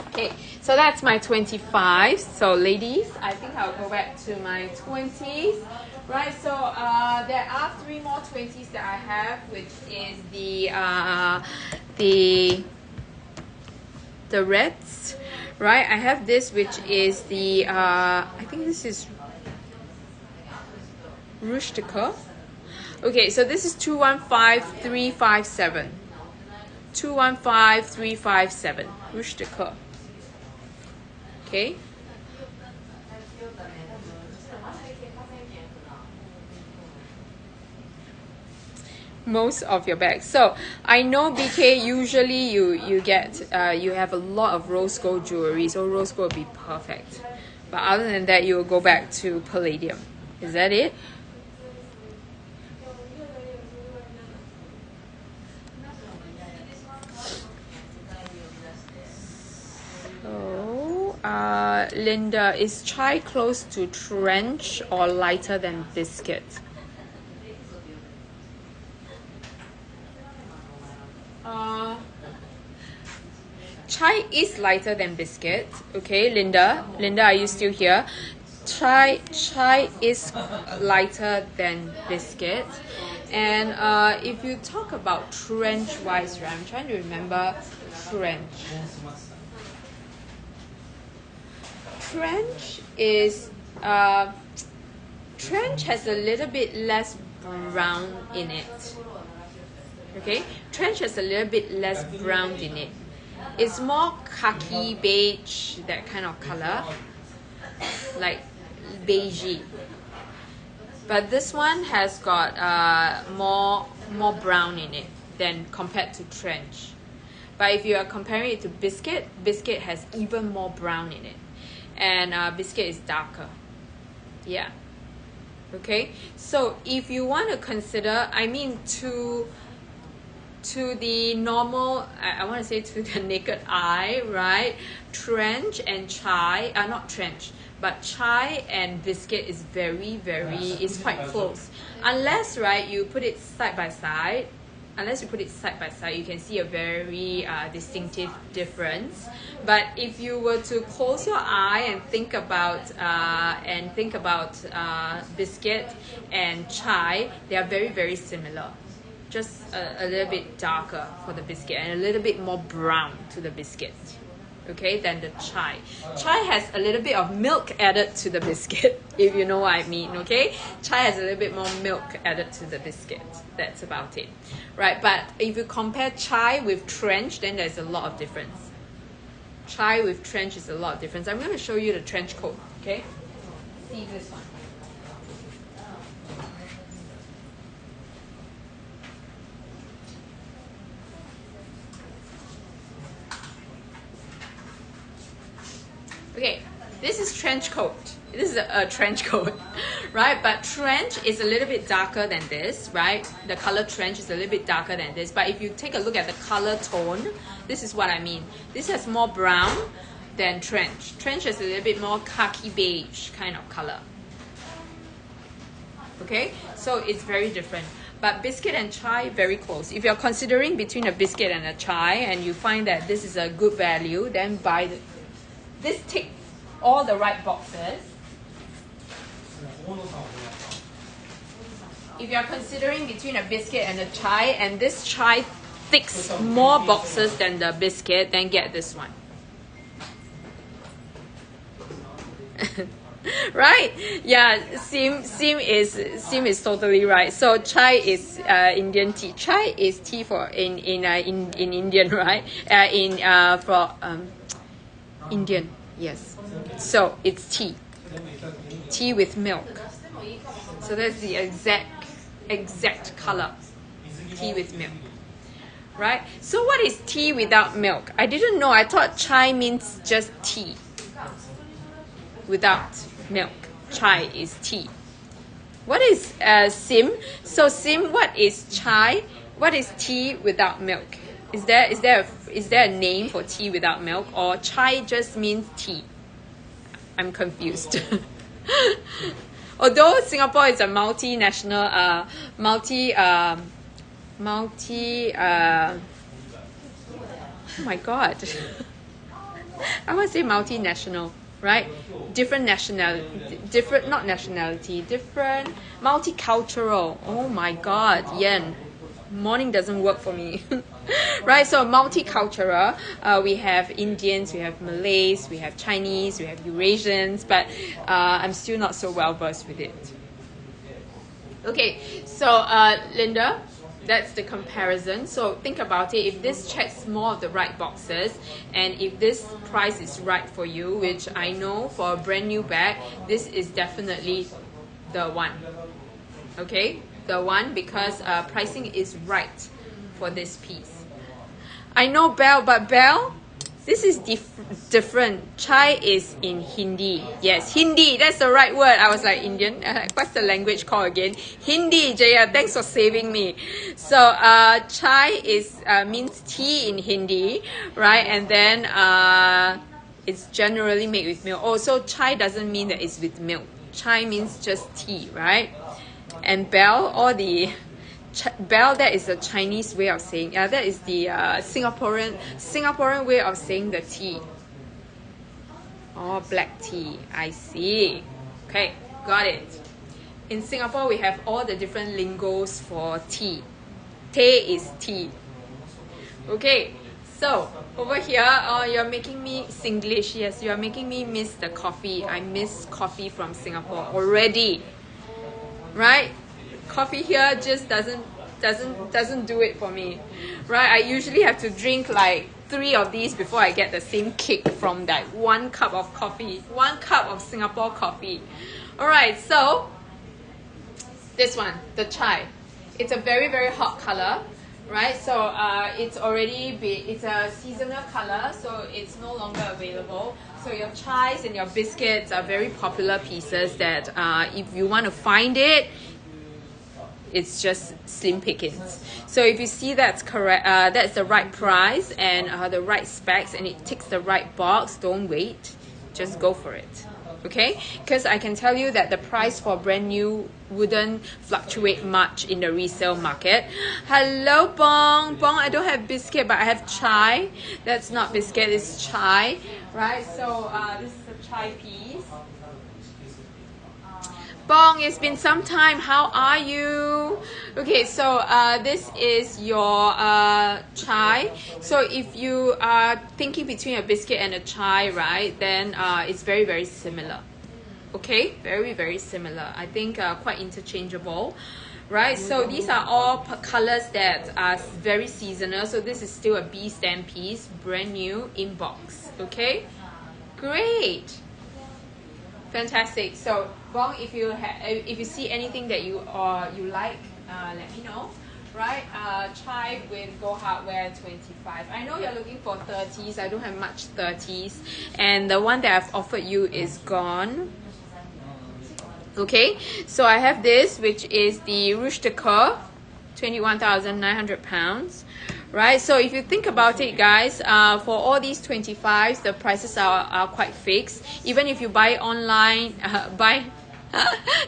Okay, so that's my 25. So ladies, I think I'll go back to my 20s. Right, so there are 3 more 20s that I have, which is the reds, right? I have this, which is the I think this is Rouge de Coeur. Okay, so this is 215357. 215357 Rouge de Coeur. Okay. Most of your bags. So I know, BK, usually you get you have a lot of rose gold jewelry, so rose gold would be perfect. But other than that, you will go back to palladium. Is that it? So Linda, is chai close to trench or lighter than biscuit? Chai is lighter than biscuit. Okay, Linda, are you still here? Chai is lighter than biscuit. And if you talk about trench wise, right, I'm trying to remember trench. Trench is trench has a little bit less brown in it. Okay, trench has a little bit less brown in it. It's more khaki beige, that kind of color, like beigey. But this one has got more brown in it than compared to trench. But if you are comparing it to biscuit, biscuit has even more brown in it, and biscuit is darker. Yeah. Okay. So if you want to consider, I mean, to the normal, I want to say to the naked eye, right? Trench and chai, not trench, but chai and biscuit is is quite close. Unless, right, you put it side by side. Unless you put it side by side, you can see a very distinctive difference. But if you were to close your eye and think about biscuit and chai, they are very similar. Just a little bit darker for the biscuit and a little bit more brown to the biscuit. okay, than the chai. Chai has a little bit of milk added to the biscuit, if you know what I mean, okay? Chai has a little bit more milk added to the biscuit. That's about it, right? But if you compare chai with trench, then there's a lot of difference. Chai with trench is a lot of difference. I'm going to show you the trench coat, okay? See this one. Okay, this is trench coat. This is a trench coat, right? But trench is a little bit darker than this, right? The color trench is a little bit darker than this. But if you take a look at the color tone, this is what I mean. This has more brown than trench. Trench has a little bit more khaki beige kind of color. Okay, so it's very different. But biscuit and chai, very close. If you're considering between a biscuit and a chai and you find that this is a good value, then buy this ticks all the right boxes. If you're considering between a biscuit and a chai, and this chai ticks more boxes than the biscuit, then get this one. Right? Yeah, Sim is totally right. So chai is Indian tea. Chai is tea for in Indian, right? For Indian, yes. So it's tea. Tea with milk. So that's the exact color. Tea with milk. Right? So what is tea without milk? I didn't know. I thought chai means just tea without milk. Chai is tea. What is Sim? So Sim, what is chai? What is tea without milk? Is there a name for tea without milk, or chai just means tea? I'm confused. Although Singapore is a multinational, oh my god, I want to say multinational, right? Different nationality, different multicultural. Oh my god, Yen. Morning doesn't work for me. Right, so multicultural, we have Indians, we have Malays, we have Chinese, we have Eurasians, but I'm still not so well versed with it. Okay, so Linda, that's the comparison. So think about it. If this checks more of the right boxes, and if this price is right for you, which I know for a brand new bag, this is definitely the one. Okay, the one, because pricing is right for this piece. I know Bell, but Bell, this is different. Chai is in Hindi. Yes, Hindi, that's the right word. I was like, Indian? What's the language called again? Hindi, Jaya, thanks for saving me. So chai is means tea in Hindi, right? And then it's generally made with milk. Oh, so chai doesn't mean that it's with milk. Chai means just tea, right? And Bell, Bell, that is a Chinese way of saying, that is the Singaporean way of saying the tea. Oh, black tea, I see. Okay, got it. In Singapore, we have all the different lingos for tea. Teh is tea. Okay, so over here, you're making me Singlish. Yes, you're making me miss the coffee. I miss coffee from Singapore already. Right? Coffee here just doesn't do it for me, right? I usually have to drink like 3 of these before I get the same kick from that 1 cup of coffee, 1 cup of Singapore coffee. All right, so this one, the chai, it's a very, very hot color, right? So it's a seasonal color, so it's no longer available. So your chais and your biscuits are very popular pieces that if you want to find it, it's just slim pickings. So if you see that's correct, that's the right price and the right specs, and it ticks the right box, don't wait, just go for it. Okay, because I can tell you that the price for brand new wouldn't fluctuate much in the resale market. Hello, Bong. I don't have biscuit, but I have chai. That's not biscuit, it's chai, right? So this is a chai piece. Bong, it's been some time. How are you? Okay, so this is your chai. So if you are thinking between a biscuit and a chai, right, then it's very, very similar. Okay, very, very similar. I think quite interchangeable. Right, so these are all colors that are very seasonal. So this is still a B stamp piece, brand new in box. Okay, great, fantastic. So Bong, if you see anything that you like, let me know. Right, chai with Go Hardware 25. I know you're looking for 30s. I don't have much 30s, and the one that I've offered you is gone. Okay, so I have this, which is the Rouge de Coeur, 21,900 pounds. Right, so if you think about it, guys, for all these 25s, the prices are quite fixed. Even if you buy online,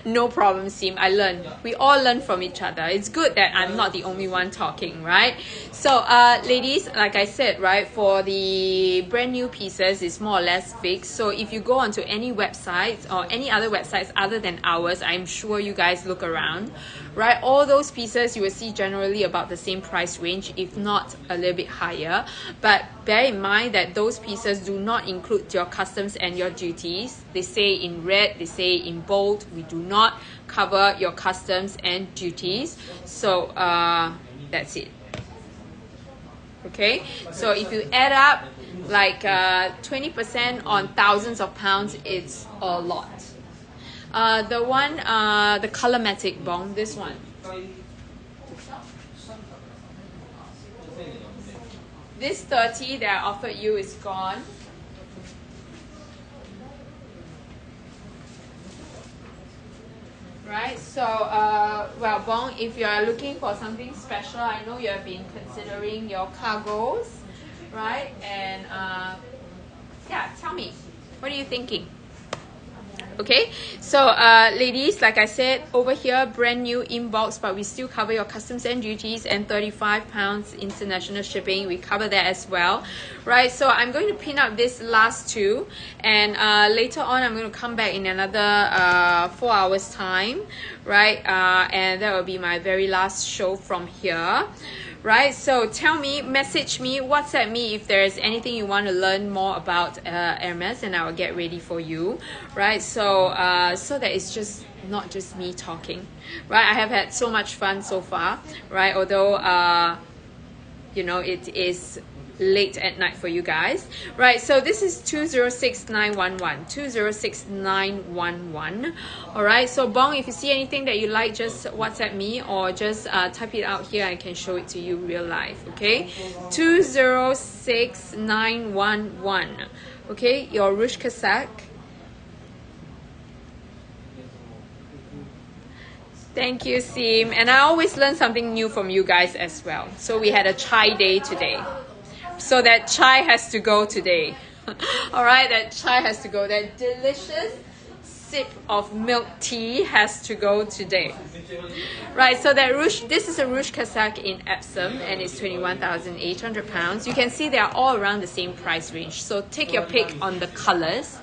no problem, Sim. I learn. We all learn from each other. It's good that I'm not the only one talking, right? So, ladies, like I said, right, for the brand new pieces, it's more or less fixed. So if you go onto any websites or any other websites other than ours, I'm sure you guys look around, right? All those pieces you will see generally about the same price range, if not a little bit higher. But bear in mind that those pieces do not include your customs and your duties. They say in red, they say in bold, we do not cover your customs and duties. So that's it. Okay, so if you add up like 20% on thousands of pounds, it's a lot. The one, the Colormatic Bong, this one. This 30 that I offered you is gone. Right, so, well, Bong, if you are looking for something special, I know you have been considering your cargos, right? And, yeah, tell me, what are you thinking? Okay, so ladies, like I said, over here, brand new inbox, but we still cover your customs and duties, and 35 pounds international shipping. We cover that as well, right? So I'm going to pin up this last two, and later on I'm going to come back in another 4 hours time, right? And that will be my very last show from here. Right, so tell me, message me, WhatsApp me if there's anything you want to learn more about Hermes, and I will get ready for you. Right, so so that it's just not just me talking. Right, I have had so much fun so far. Right, although you know, it is late at night for you guys. Right, so this is 206911, 206911. All right, so Bong, if you see anything that you like, just WhatsApp me or just type it out here. I can show it to you real life. Okay, 206911. Okay, your Rouge Cassac. Thank you, Sim. And I always learn something new from you guys as well. So we had a chai day today. So that chai has to go today. All right, that chai has to go. That delicious sip of milk tea has to go today. Right, so that Rouge, this is a Rouge Cassac in Epsom, and it's 21,800 pounds. You can see they are all around the same price range. So take your pick on the colors.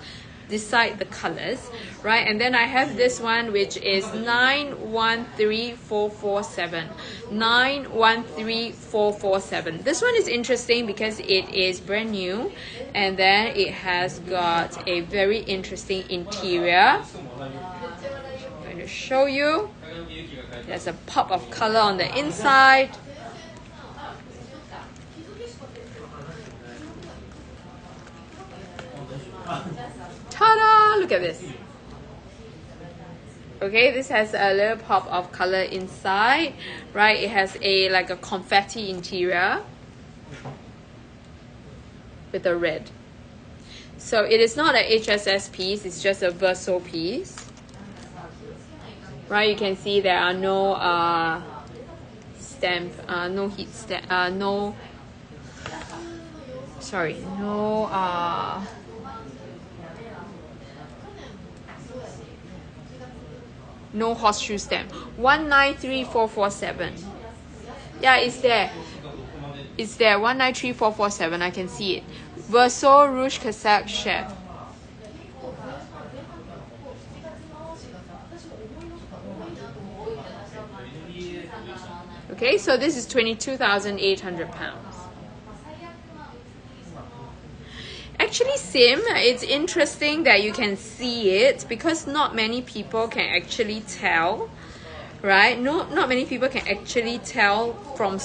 Decide the colors, right? And then I have this one, which is 913447. 913447. This one is interesting because it is brand new, and then it has got a very interesting interior. I'm going to show you. There's a pop of color on the inside. Ta-da! Look at this. Okay, this has a little pop of color inside, right? It has like a confetti interior with a red. So it is not a HSS piece, it's just a Verso piece. Right, you can see there are no stamp, no heat stamp, no no horseshoe stamp. 193447. Yeah, it's there. It's there. 193447. I can see it. Verso Rouge Cassac Chef. Okay, so this is 22,800 pounds. Actually, Sim, it's interesting that you can see it because not many people can actually tell, right? Not many people can actually tell from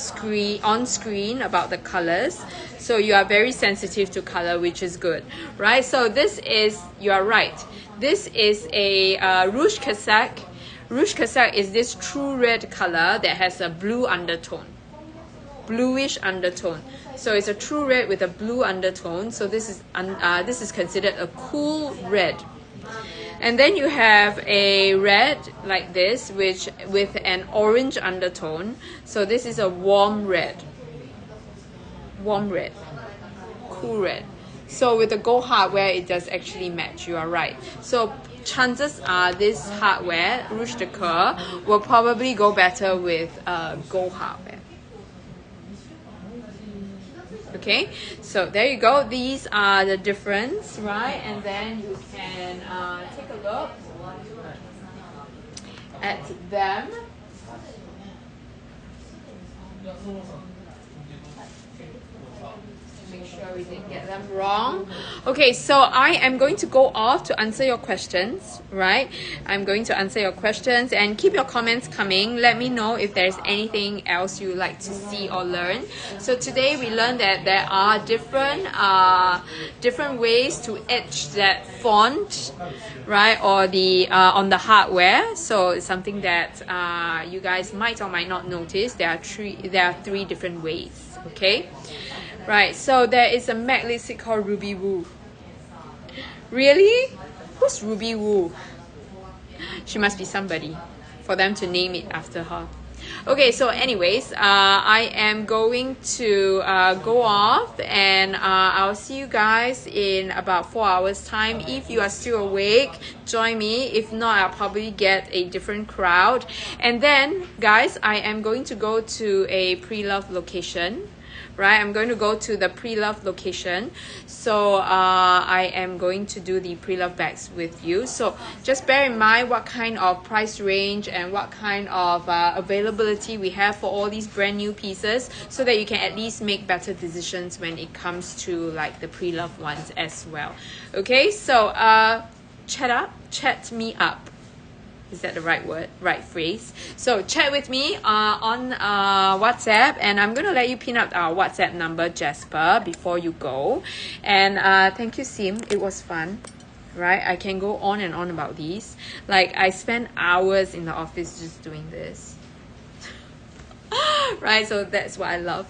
on screen about the colors. So you are very sensitive to color, which is good, right? So this is, you are right. This is a Rouge Cassac. Rouge Cassac is this true red color that has a blue undertone. Bluish undertone. So it's a true red with a blue undertone. So this is considered a cool red. And then you have a red like this, which with an orange undertone. So this is a warm red. Warm red. Cool red. So with the gold hardware, it does actually match. You are right. So chances are this hardware, Rouge de Coeur, will probably go better with gold hardware. Okay, so there you go. These are the difference, right? And then you can take a look at them. Make sure we didn't get them wrong. Okay, so I am going to go off to answer your questions, right? I'm going to answer your questions and keep your comments coming. Let me know if there's anything else you would like to see or learn. So today we learned that there are different ways to etch that font, right? Or the on the hardware. So it's something that you guys might or might not notice. There are three different ways. Okay. Right, so there is a MAC lipstick called Ruby Woo. Really? Who's Ruby Woo? She must be somebody for them to name it after her. Okay, so anyways, I am going to go off and I'll see you guys in about 4 hours time. If you are still awake, join me. If not, I'll probably get a different crowd. And then, guys, I am going to go to a pre-love location. Right, I'm going to go to the pre-love location. So I am going to do the pre-love bags with you. So just bear in mind what kind of price range and what kind of availability we have for all these brand new pieces, so that you can at least make better decisions when it comes to like the pre-love ones as well. Okay, so chat me up. Is that the right word, right phrase? So chat with me on WhatsApp, and I'm going to let you pin up our WhatsApp number, Jasper, before you go. And thank you, Sim. It was fun, right? I can go on and on about these. Like, I spent hours in the office just doing this. Right? So that's what I love.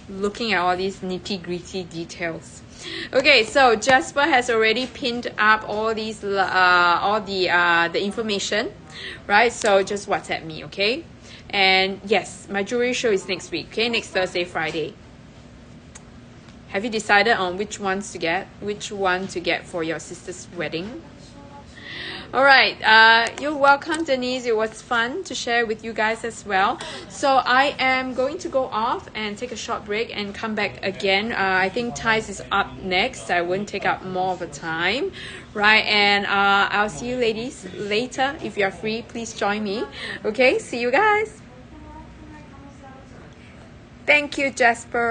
Looking at all these nitty-gritty details. Okay, so Jasper has already pinned up all these the information, right? So just WhatsApp me, okay? And yes, my jewelry show is next week, okay? Next Thursday, Friday. Have you decided on which one to get for your sister's wedding? All right, you're welcome, Denise. It was fun to share with you guys as well. So I am going to go off and take a short break and come back again. I think Thais is up next. I won't take up more of the time, right? And I'll see you ladies later. If you're free, please join me. Okay, see you guys. Thank you, Jasper.